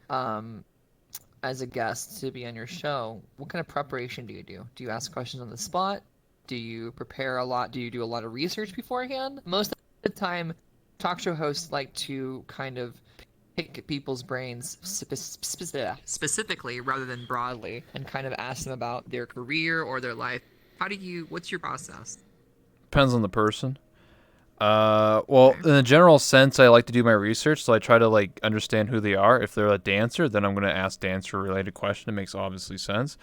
as a guest to be on your show, what kind of preparation do you do? Do you ask questions on the spot? Do you prepare a lot? Do you do a lot of research beforehand? Most of the time, talk show hosts like to kind of pick people's brains specifically rather than broadly and kind of ask them about their career or their life. What's your process? Depends on the person. Well, in a general sense, I like to do my research, so I try to like understand who they are. If they're a dancer, then I'm going to ask dancer-related question. It makes obviously sense.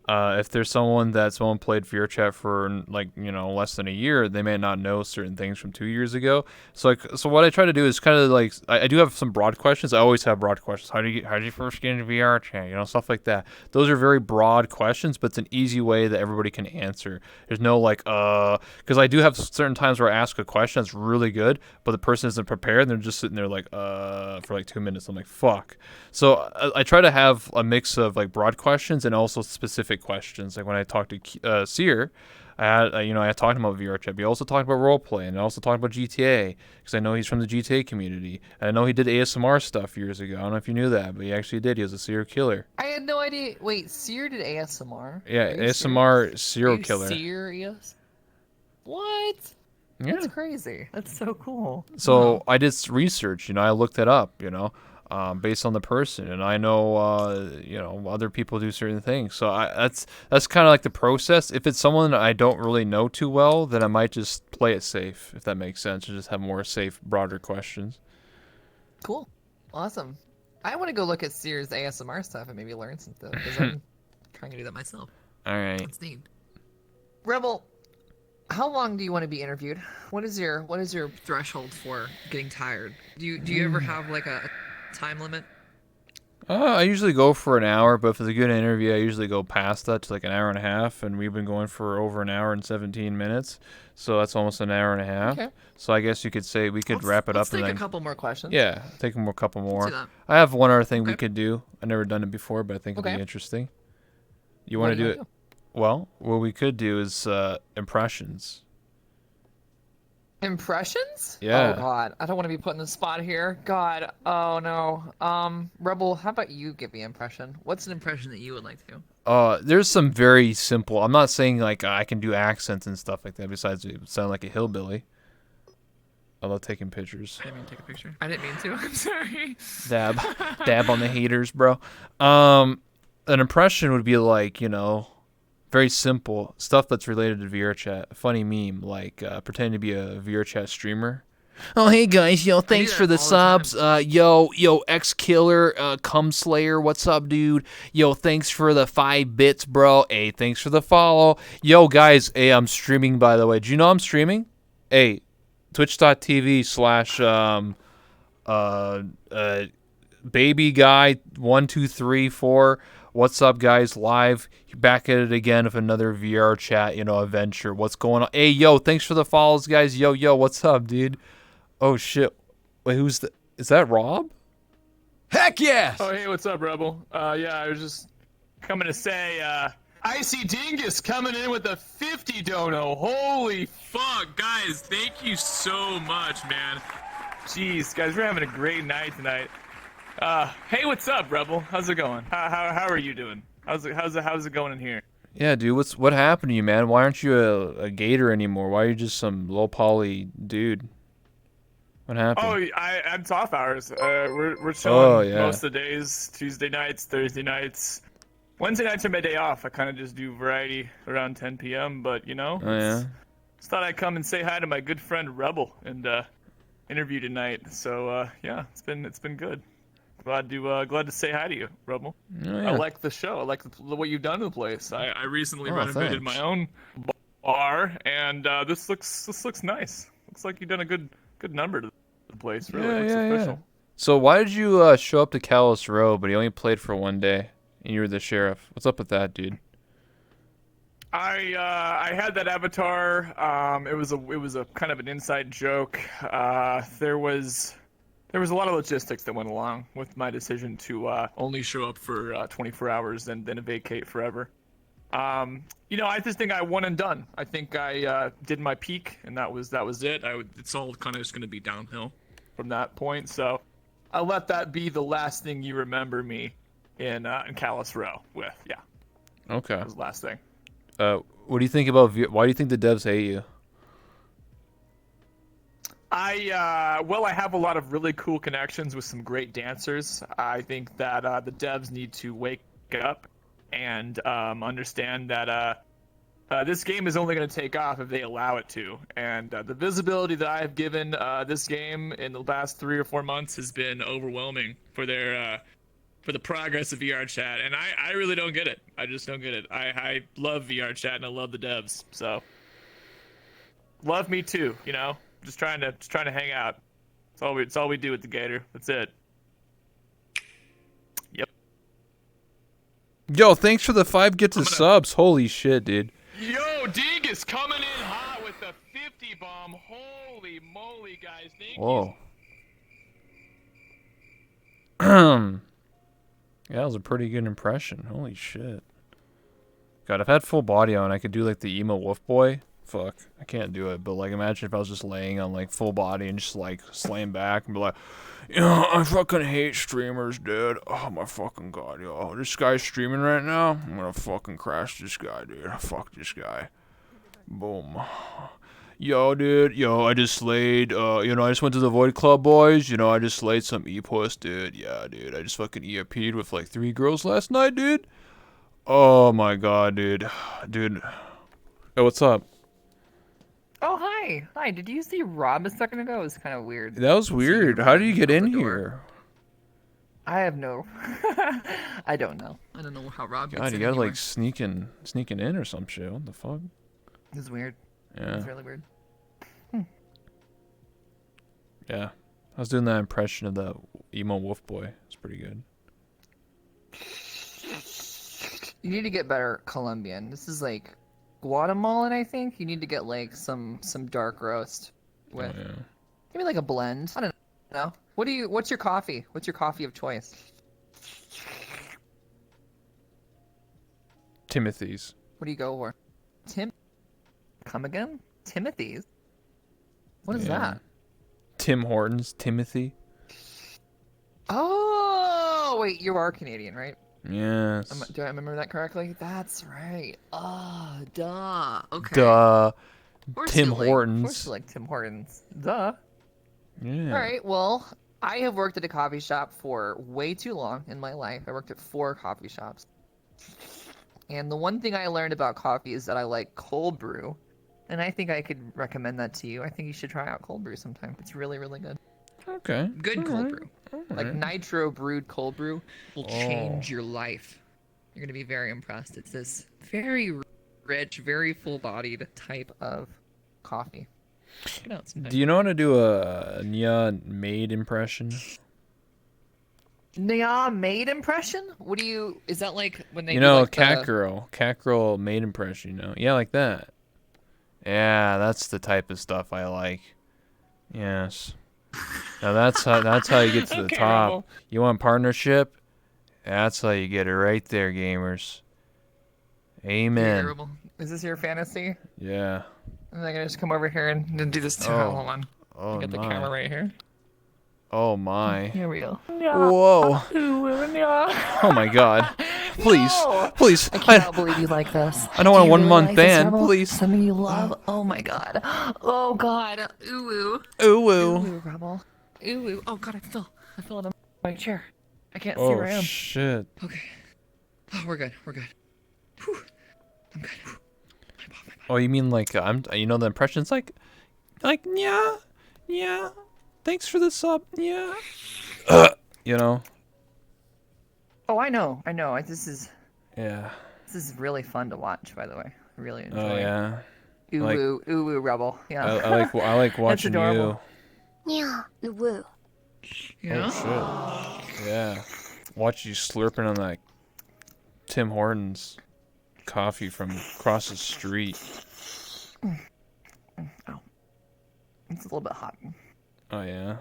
If there's someone played VRChat for like less than a year, they may not know certain things from 2 years ago. So what I try to do is kind of like I do have some broad questions. I always have broad questions. How did you first get into VRChat? Stuff like that. Those are very broad questions, but it's an easy way that everybody can answer. There's no like because I do have certain times where I ask a question that's really good, but the person isn't prepared and they're just sitting there like for like 2 minutes. I'm like fuck. So I try to have a mix of like broad questions and also specific questions. Like when I talked to Seer, I had I talked to him about VRChat. We also talked about roleplay, and I also talked about GTA because I know he's from the GTA community. And I know he did ASMR stuff years ago. I don't know if you knew that, but he actually did. He was a serial killer. I had no idea. Wait, Seer did ASMR? Yeah, ASMR serial killer. Serious? What? Yeah. That's crazy. That's so cool. So I did research. I looked it up. Based on the person, and I know other people do certain things. So that's kind of like the process. If it's someone I don't really know too well, then I might just play it safe, if that makes sense, and just have more safe, broader questions. Cool, awesome. I want to go look at Seer's ASMR stuff and maybe learn something because I'm trying to do that myself. All right. That's neat. Rebel, how long do you want to be interviewed? What is your threshold for getting tired? Do you ever have like a time limit? I usually go for an hour, but if it's a good interview, I usually go past that to like an hour and a half, and we've been going for over an hour and 17 minutes, so that's almost an hour and a half. Okay. So I guess you could say we could wrap it up. Let's and take then a couple more questions. Yeah, take a couple more. Let's do that. I have one other thing we could do. I've never done it before, but I think it'd be interesting. You want to do it? Well, what we could do is impressions. Impressions? Yeah. Oh God, I don't want to be put in the spot here. God, oh no. Rebel, how about you give me an impression? What's an impression that you would like to? There's some very simple. I'm not saying like I can do accents and stuff like that. Besides, it sound like a hillbilly. I love taking pictures. I didn't mean to take a picture. I didn't mean to. I'm sorry. Dab on the haters, bro. An impression would be like very simple stuff that's related to VRChat. A funny meme, like pretending to be a VRChat streamer. Oh, hey guys, thanks for the subs. Yo, X Killer, Cum Slayer, what's up, dude? Yo, thanks for the 5 bits, bro. Hey, thanks for the follow. Yo, guys, hey, I'm streaming, by the way. Do you know I'm streaming? Hey, twitch.tv/ baby guy 1234. What's up, guys? Live, back at it again with another VR chat, adventure. What's going on? Hey, yo, thanks for the follows, guys. Yo, what's up, dude? Oh, shit. Wait, is that Rob? Heck yeah! Oh, hey, what's up, Rebel? Yeah, I was just coming to say, Icy Dingus coming in with a 50 dono. Holy fuck, guys, thank you so much, man. Jeez, guys, we're having a great night tonight. Hey, what's up, Rebel? How's it going? How are you doing? How's it going in here? Yeah, dude, what happened to you, man? Why aren't you a gator anymore? Why are you just some low poly dude? What happened? Oh, I'm off hours. We're chilling Oh, yeah. most of the days. Tuesday nights, Thursday nights. Wednesday nights are my day off. I kind of just do variety around 10 p.m. But Oh, yeah. just thought I'd come and say hi to my good friend Rebel and interview tonight. So yeah, it's been good. Glad to say hi to you, Rebel. Oh, yeah. I like the show. I like what you've done to the place. I recently renovated thanks. my own bar, and this looks nice. Looks like you've done a good number to the place. Really, looks official. So why did you show up to Callus Row, but you only played for one day, and you were the sheriff? What's up with that, dude? I had that avatar. It was a kind of an inside joke. There was a lot of logistics that went along with my decision to only show up for 24 hours and then vacate forever. I just think I won and done. I think I did my peak, and that was it. It's all kind of just going to be downhill from that point. So I'll let that be the last thing you remember me in Callus Row with. Yeah, Okay. that was the last thing. What do you think about why do you think the devs hate you? I have a lot of really cool connections with some great dancers. I think that the devs need to wake up and understand that this game is only going to take off if they allow it to. And the visibility that I have given this game in the last 3 or 4 months has been overwhelming for the progress of VR chat, and I really don't get it. I just don't get it. I love VR chat and I love the devs. So love me too, Just trying to hang out. It's all we do with the Gator. That's it. Yep. Yo, thanks for the 5 gifted subs. Holy shit, dude. Yo, Dingus coming in hot with the 50 bomb. Holy moly, guys. Thank Whoa. Yeah, that was a pretty good impression. Holy shit. God, if I had full body on, I could do like the emo wolf boy. Fuck, I can't do it. But like, imagine if I was just laying on like full body and just like slaying back and be like, I fucking hate streamers, dude. Oh my fucking god, yo, this guy's streaming right now. I'm gonna fucking crash this guy, dude. Fuck this guy. Boom. Yo, dude. Yo, I just slayed. I just went to the Void Club, boys. I just slayed some E-puss, dude. Yeah, dude. I just fucking EAP'd with like 3 girls last night, dude. Oh my god, dude. Dude. Hey, what's up? Oh, hi. Hi. Did you see Rob a second ago? It was kind of weird. That was weird. How did you get in here? I have no... I don't know. I don't know how Rob gets God, you in gotta anywhere. like sneaking in or some shit. What the fuck? It was weird. It Yeah. was really weird. Yeah. I was doing that impression of the emo wolf boy. It's pretty good. You need to get better Colombian. This is like Guatemalan, I think. You need to get like some dark roast with Oh, yeah. maybe like a blend. I don't know. What's your coffee? What's your coffee of choice? Timothy's. What do you go for? Come again? Timothy's? What is Yeah. that? Tim Hortons. Timothy. Oh, wait, you are Canadian, right? Yes. Do I remember that correctly? That's right. Oh, Duh. Okay. Duh. Of course Tim you like- Of course Hortons. you like Tim Hortons. Duh. Yeah. All right, well, I have worked at a coffee shop for way too long in my life. I worked at 4 coffee shops. And the one thing I learned about coffee is that I like cold brew. And I think I could recommend that to you. I think you should try out cold brew sometime. It's really, really good. Okay. Good cold brew. Like nitro brewed cold brew will Oh. change your life. You're going to be very impressed. It's this very rich, very full-bodied type of coffee. Check it out sometime. Do you know how to do a Nya maid impression? Nya maid impression? What do you... Is that like when they You do, know, like, cat girl maid impression. Yeah, like that. Yeah, that's the type of stuff I like. Yes. Now that's how you get to the Okay, top. Rebel. You want partnership? That's how you get it right there, gamers. Amen. Terrible. Is this your fantasy? Yeah. And I'm gonna just come over here and do this too. Oh. Hold on. Oh, Get the my. camera right here. Oh my. Here we go. Whoa. Oh my god. Please. No! Please. I cannot believe you like this. I don't want a Do you 1 really month like this, ban. Rebel? Please. Something you love? Oh my god. Oh god. Ooh Ooh ooh. woo. Ooh Rebel. Ooh ooh. Oh god, I feel it in my chair. I can't see Oh where I am. shit. Okay. Oh, we're good. We're good. Whew. I'm good. Whew. Oh, you mean like you know the impressions like yeah, yeah. Thanks for the sub. Yeah. You know. Oh, I know. This is Yeah. really fun to watch, by the way. I really enjoy Oh it. yeah. Ooh Like- ooh ooh Rebel. Yeah. I like watching you. adorable. Yeah. Woo. Yeah. Oh shit. Yeah. Watch you slurping on that Tim Hortons coffee from across the street. Oh. It's a little bit hot. Oh yeah.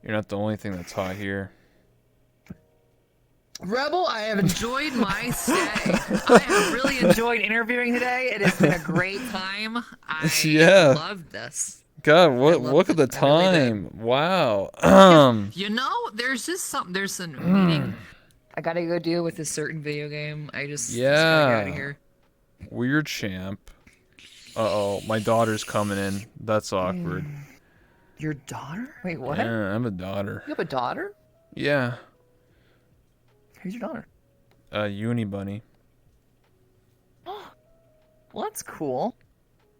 You're not the only thing that's hot here. Rebel, I have enjoyed my stay. I have really enjoyed interviewing today. It has been a great time. I Yeah. loved this. God, loved look at the it. I really did. time. Wow. You know, there's just something. There's some meeting I gotta go deal with a certain video game. I just gotta get out Yeah. of here. Weird champ. Uh-oh, my daughter's coming in. That's awkward. Your daughter? Wait, what? Yeah, I'm a daughter. You have a daughter? Yeah. Who's your daughter? Uni bunny. Well, that's cool.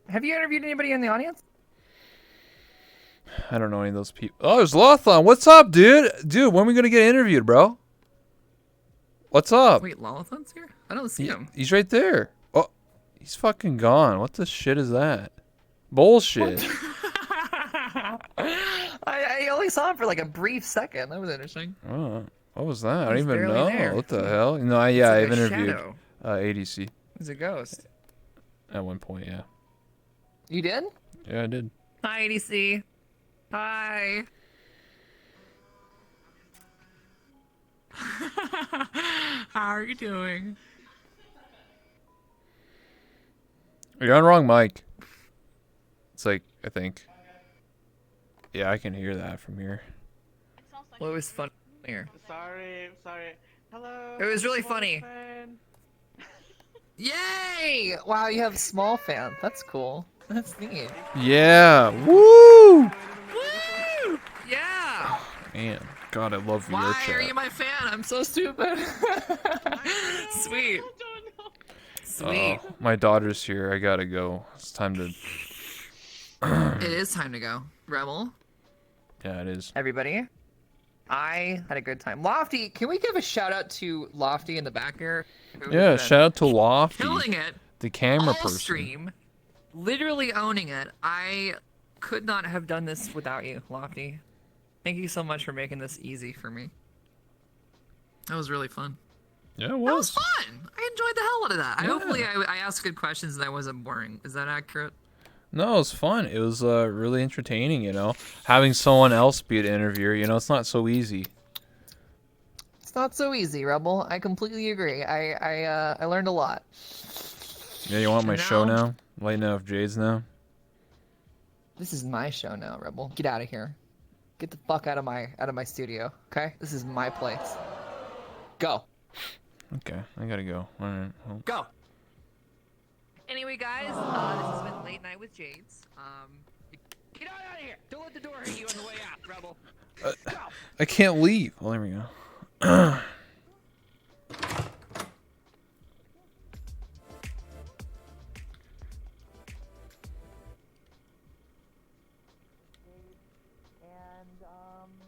Have you interviewed anybody in the audience? I don't know any of those people. Oh, there's Lothon. What's up, dude? Dude, when are we gonna get interviewed, bro? What's up? Wait, Lolathon's here? I don't see him. He's right there. Oh, he's fucking gone. What the shit is that? Bullshit. I only saw him for like a brief second. That was interesting. Oh, what was that? I don't He's even barely know. there. What the hell? No, It's yeah, like I've a interviewed shadow. ADC He's a ghost. at one point. Yeah, You did? yeah, I did. Hi, ADC. Hi. How are you doing? You're on wrong mic. It's like I think. Yeah, I can hear that from here. Well, it was fun here. Sorry. Hello. It was really funny. Yay! Wow, you have a small fan. That's cool. That's neat. Yeah. Woo! Woo! Yeah! Man, God, I love VR Why chat. are you my fan? I'm so stupid. Sweet. Sweet. My daughter's here. I gotta go. It's time to. It is time to go. Rebel, Yeah, it is. everybody. I had a good time. Lofty, can we give a shout out to Lofty in the back here? Who Yeah, has been shout out to Lofty, killing it. the camera All person. stream, literally owning it. I could not have done this without you, Lofty. Thank you so much for making this easy for me. That was really fun. Yeah, it That was was. fun. I enjoyed the hell out of that. Yeah. Hopefully I asked good questions and I wasn't boring. Is that accurate? No, it was fun. It was really entertaining, you know. Having someone else be an interviewer, you know, it's not so easy. It's not so easy, Rebel. I completely agree. I learned a lot. Yeah, you want my And show now- now? Lighten up Jades now? This is my show now, Rebel. Get out of here. Get the fuck out of my studio, okay? This is my place. Go. Okay, I gotta go. Alright. Well, Go. Anyway, guys, this has been Late Night with Jades. Get out of here! Don't let the door hit you on the way out, Rebel. Go. I can't leave. Well, there we go. And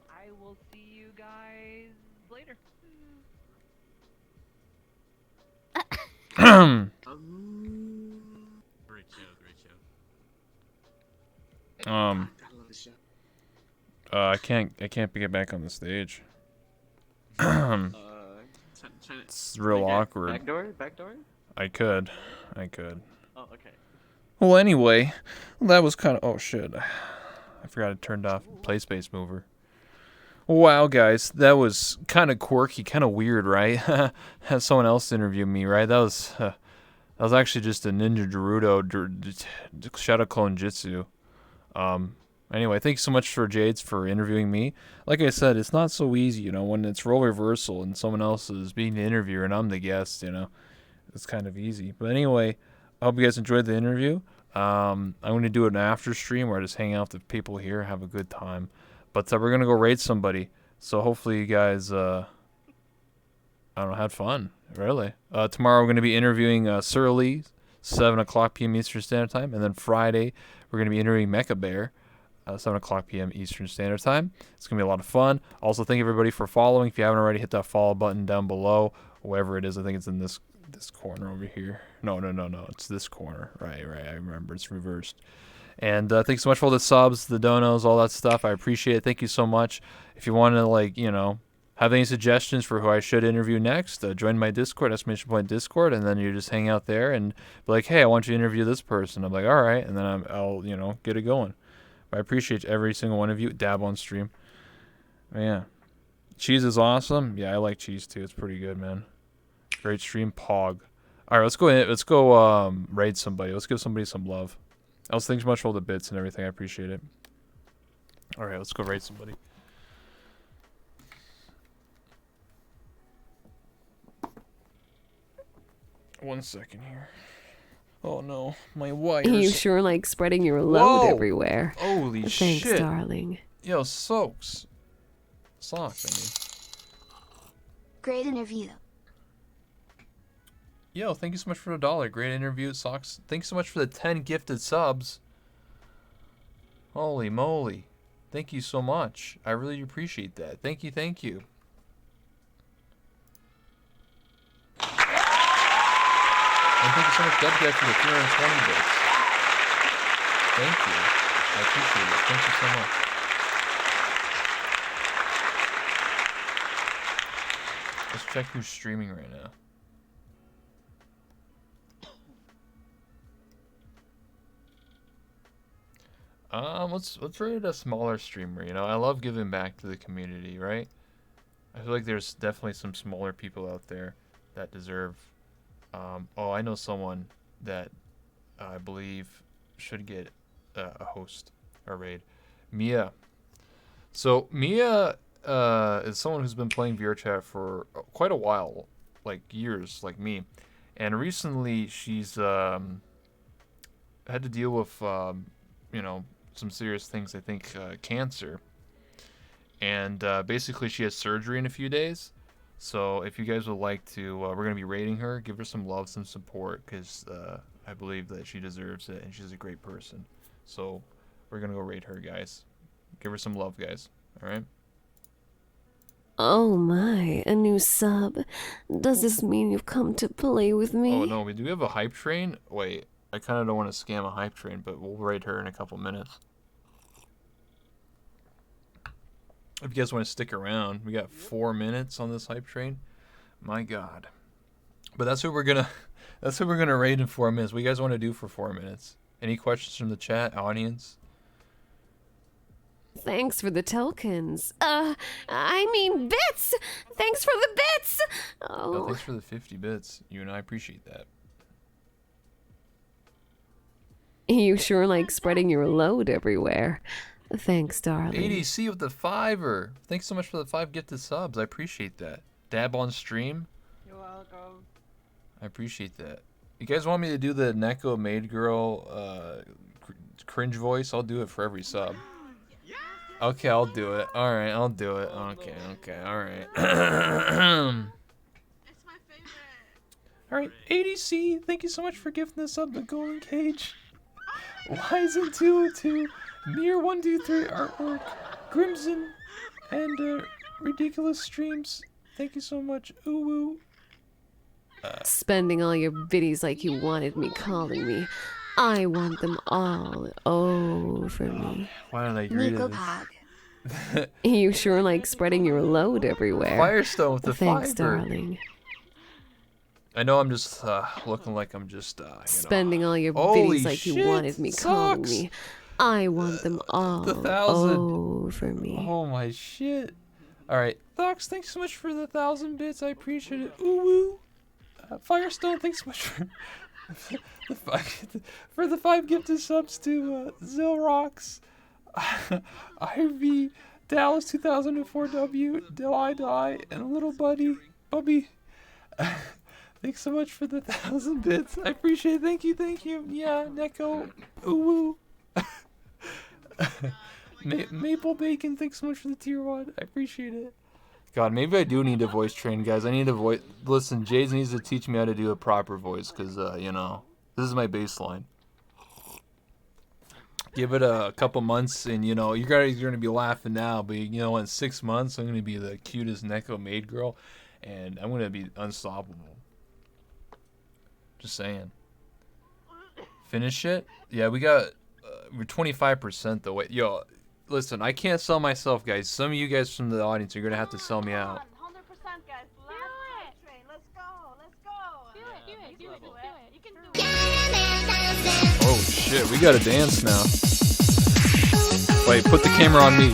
I will see you guys later. Great show. I love the show. I can't get back on the stage. It's real awkward. Back door? I could. Oh, okay. Well, anyway, that was kind of. Oh shit! I forgot it turned off play space mover. Wow, guys, that was kind of quirky, kind of weird, right? Have someone else interview me, right? That was actually just a Ninja Naruto Shadow Clone Jutsu. Anyway, thank you so much for Jades for interviewing me. Like I said, it's not so easy, you know, when it's role reversal and someone else is being the interviewer and I'm the guest, you know. It's kind of easy. But anyway, I hope you guys enjoyed the interview. I'm going to do an after stream where I just hang out with the people here, have a good time. But we're going to go raid somebody. So hopefully you guys, I don't know, had fun, really. Tomorrow we're going to be interviewing Surly, 7 o'clock p.m. Eastern Standard Time. And then Friday, we're going to be interviewing Mecha Bear, 7 o'clock p.m. Eastern Standard Time. It's going to be a lot of fun. Also, thank everybody for following. If you haven't already, hit that follow button down below, wherever it is. I think it's in this corner over here. No. It's this corner. Right. I remember. It's reversed. And thanks so much for all the subs, the donos, all that stuff. I appreciate it. Thank you so much. If you want to, like, you know, have any suggestions for who I should interview next, join my Discord, exclamation point Discord, and then you just hang out there and be like, hey, I want you to interview this person. I'm like, all right, and then I'll you know, get it going. But I appreciate every single one of you. Dab on stream. But yeah. Cheese is awesome. Yeah, I like cheese too. It's pretty good, man. Great stream, Pog. All right, let's go raid somebody. Let's give somebody some love. Thanks so much for all the bits and everything. I appreciate it. All right, let's go raid somebody. One second here. Oh no, my wires. You sure like spreading your load Whoa! everywhere. Holy Thanks, shit. darling. Yo, Socks, I mean. Great interview. Yo, thank you so much for the $1. Great interview, Socks. Thanks so much for the 10 gifted subs. Holy moly. Thank you so much. I really appreciate that. Thank you. And thank you so much, Dubcat, for the 320 bits. Thank you. I appreciate it. Thank you so much. Let's check who's streaming right now. Let's rate a smaller streamer. You know, I love giving back to the community, right? I feel like there's definitely some smaller people out there that deserve. Oh, I know someone that I believe should get a host or raid. Mia. So Mia is someone who's been playing VR chat for quite a while, like years, like me, and recently she's had to deal with you know, some serious things. I think cancer, and basically she has surgery in a few days. So if you guys would like to, we're gonna be rating her. Give her some love, some support, because I believe that she deserves it, and she's a great person. So we're gonna go rate her, guys. Give her some love, guys. All right. Oh my, a new sub. Does this mean you've come to play with me? Oh no, do we have a hype train? Wait, I kind of don't want to scam a hype train, but we'll rate her in a couple minutes. If you guys want to stick around, we got 4 minutes on this hype train. My God. But that's what we're gonna rate in 4 minutes. What do you guys want to do for 4 minutes? Any questions from the chat, audience? Thanks for the tokens. I mean bits! Thanks for the bits! Oh, Oh, thanks for the 50 bits. You and I appreciate that. you sure like spreading your load everywhere. Thanks, darling. ADC with the $5. Thanks so much for the 5 gifted subs. I appreciate that. Dab on stream. You're welcome. I appreciate that. You guys want me to do the Neko Maid Girl cringe voice? I'll do it for every sub. Okay, I'll do it. Alright, I'll do it. Okay, alright. It's my favorite. Alright, ADC, thank you so much for gifting the sub to Golden Cage. Wizen 202, Mir 123 artwork, Grimson, and Ridiculous Streams. Thank you so much. Ooh woo. Spending all your biddies like you wanted me calling me. I want them all over me. Why did I agree to Nico this? Pog. You sure like spreading your load everywhere. Firestone with the Thanks, fiber. darling. I know I'm just looking like I'm just, Spending all your Holy biddies like shit, you wanted me calling sucks. me. I want them all 1,000. over me. Oh my shit. Alright, Thox, thanks so much for the 1,000 bits. I appreciate it. Ooh woo. Firestone, thanks so much for the 5 gifted subs to Zilrox, Ivy, Dallas 2004 W, Die, and a little buddy, Bubby. Thanks so much for the 1,000 bits. I appreciate it. Thank you. Yeah, Neko, ooh. Maple Bacon, thanks so much for the tier 1. I appreciate it. God, maybe I do need to voice train, guys. I need to voice. Listen, Jades needs to teach me how to do a proper voice, because, you know, this is my baseline. Give it a couple months, and, you know, you guys are going to be laughing now, but, you know, in 6 months, I'm going to be the cutest Neko maid girl, and I'm going to be unstoppable. Just saying. Finish it? Yeah, we got... we're 25% though. Wait, yo, listen, I can't sell myself, guys. Some of you guys from the audience are gonna have to sell me out. 100%, guys. Last train. Let's go. Do it. You can do it. Oh shit, we gotta dance now. Wait, put the camera on me.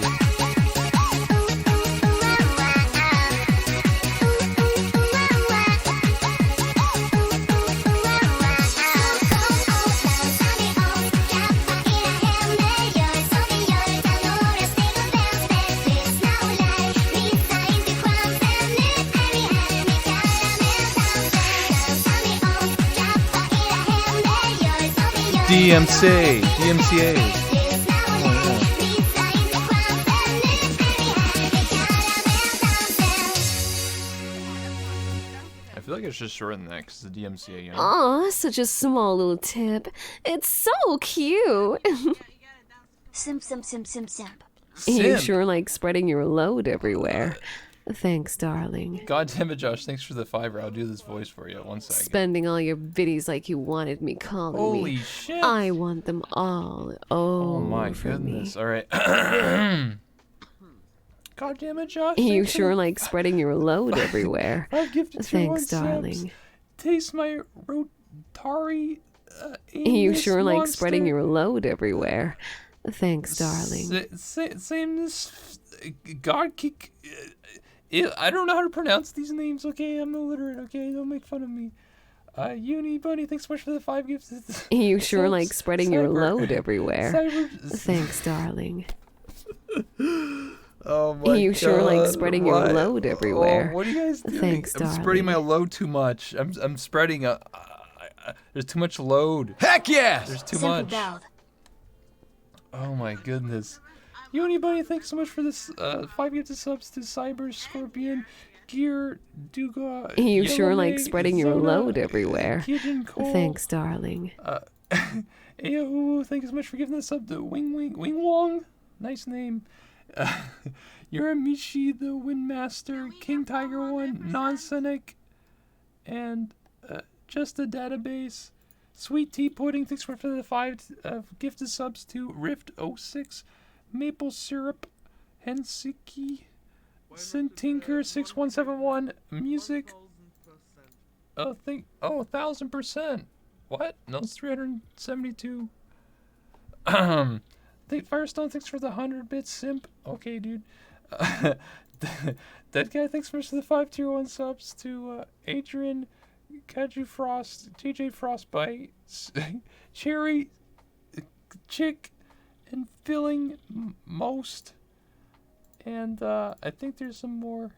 DMCA. I feel like I should shorten that because the DMCA, you know? Aw, such a small little tip. It's so cute. Simp. You sure like spreading your load everywhere. Thanks, darling. God damn it, Josh. Thanks for the $5. I'll do this voice for you. 1 second. Spending all your biddies like you wanted me calling me. Holy shit. I want them all. Oh my goodness. All right. God damn it, Josh. You sure like spreading your load everywhere. I've gifted Thanks, darling. Taste my Rotary. You sure like spreading your load everywhere. Thanks, darling. Same this. God kick. I don't know how to pronounce these names, okay? I'm illiterate, okay? Don't make fun of me. Uni Bunny, thanks so much for the 5 gifts. You sure like spreading your load everywhere. Thanks, darling. Oh my god. You sure like spreading your load everywhere. Oh, what are you guys doing? Thanks, darling. I'm spreading my load too much. I'm spreading there's too much load. Heck yes! There's too much. Oh my goodness. Uni Bunny, thanks so much for this 5 gifted subs to Cyber, Scorpion, Gear, Duga. You sure like spreading your load everywhere. Cole. Thanks, darling. Ayo, thank you so much for giving this up to Wing Wong. Nice name. Uramishi, the Windmaster, King Tiger 1, Nonsonic, and Just a Database. Sweet Tea Pudding, thanks for the 5 gifted subs to Rift 06. Maple Syrup, Hensiki, Tinker 6171, Music. 1,000%. What? No, it's 372. Firestone, thanks for the 100 bits. Simp. Okay, dude. That guy, thanks so much for the 5 tier 1 subs to Adrian, Kaju Frost, JJ Frostbite, Cherry, Chick, and Filling Most. And I think there's some more.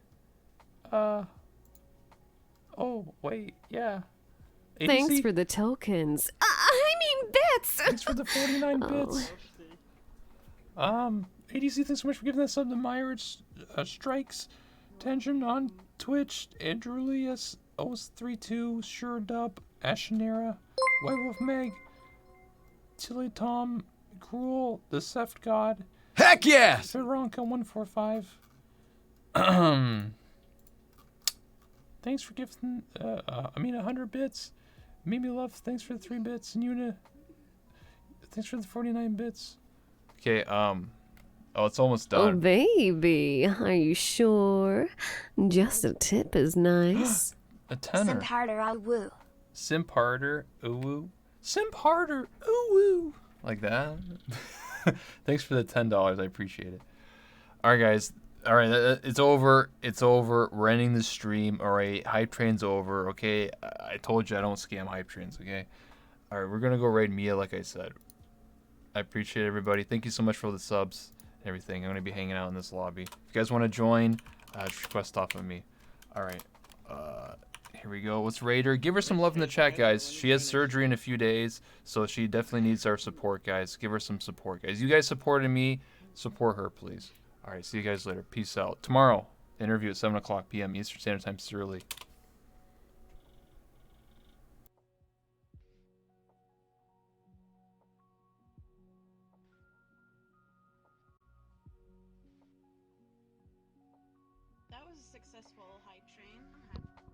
Oh, wait, yeah. ADC, Thanks for the tokens. I mean bits. thanks for the 49 bits. ADC, thanks so much for giving that sub to Myers Strikes. Tension on Twitch. Andrulius 032, Sure Dub, Ashenera, White Wolf Meg, Tilly Tom, Cruel, The Seft God. Heck yes! Ronka 145. Thanks for gifting 100 bits. Mimi Love, thanks for the 3 bits. And Yuna, thanks for the 49 bits. Okay, it's almost Oh, done. baby. Are you sure? Just a tip is nice. A tenner. Simp harder, I woo. Simp harder, ooh woo. Simp harder, ooh woo. Like that. Thanks for the $10. I appreciate it. All right, guys. All right, it's over. It's over. We're ending the stream. All right, hype train's over. Okay, I told you I don't scam hype trains. Okay. All right, we're gonna go raid Mia, like I said. I appreciate everybody. Thank you so much for the subs and everything. I'm going to be hanging out in this lobby. If you guys want to join, just request off of me. All right. Here we go. Let's rate her. Give her some love in the chat, guys. She has surgery in a few days, so she definitely needs our support, guys. Give her some support, guys. You guys supported me. Support her, please. All right. See you guys later. Peace out. Tomorrow, interview at 7 o'clock p.m. Eastern Standard Time. It's early. That was a successful hype train.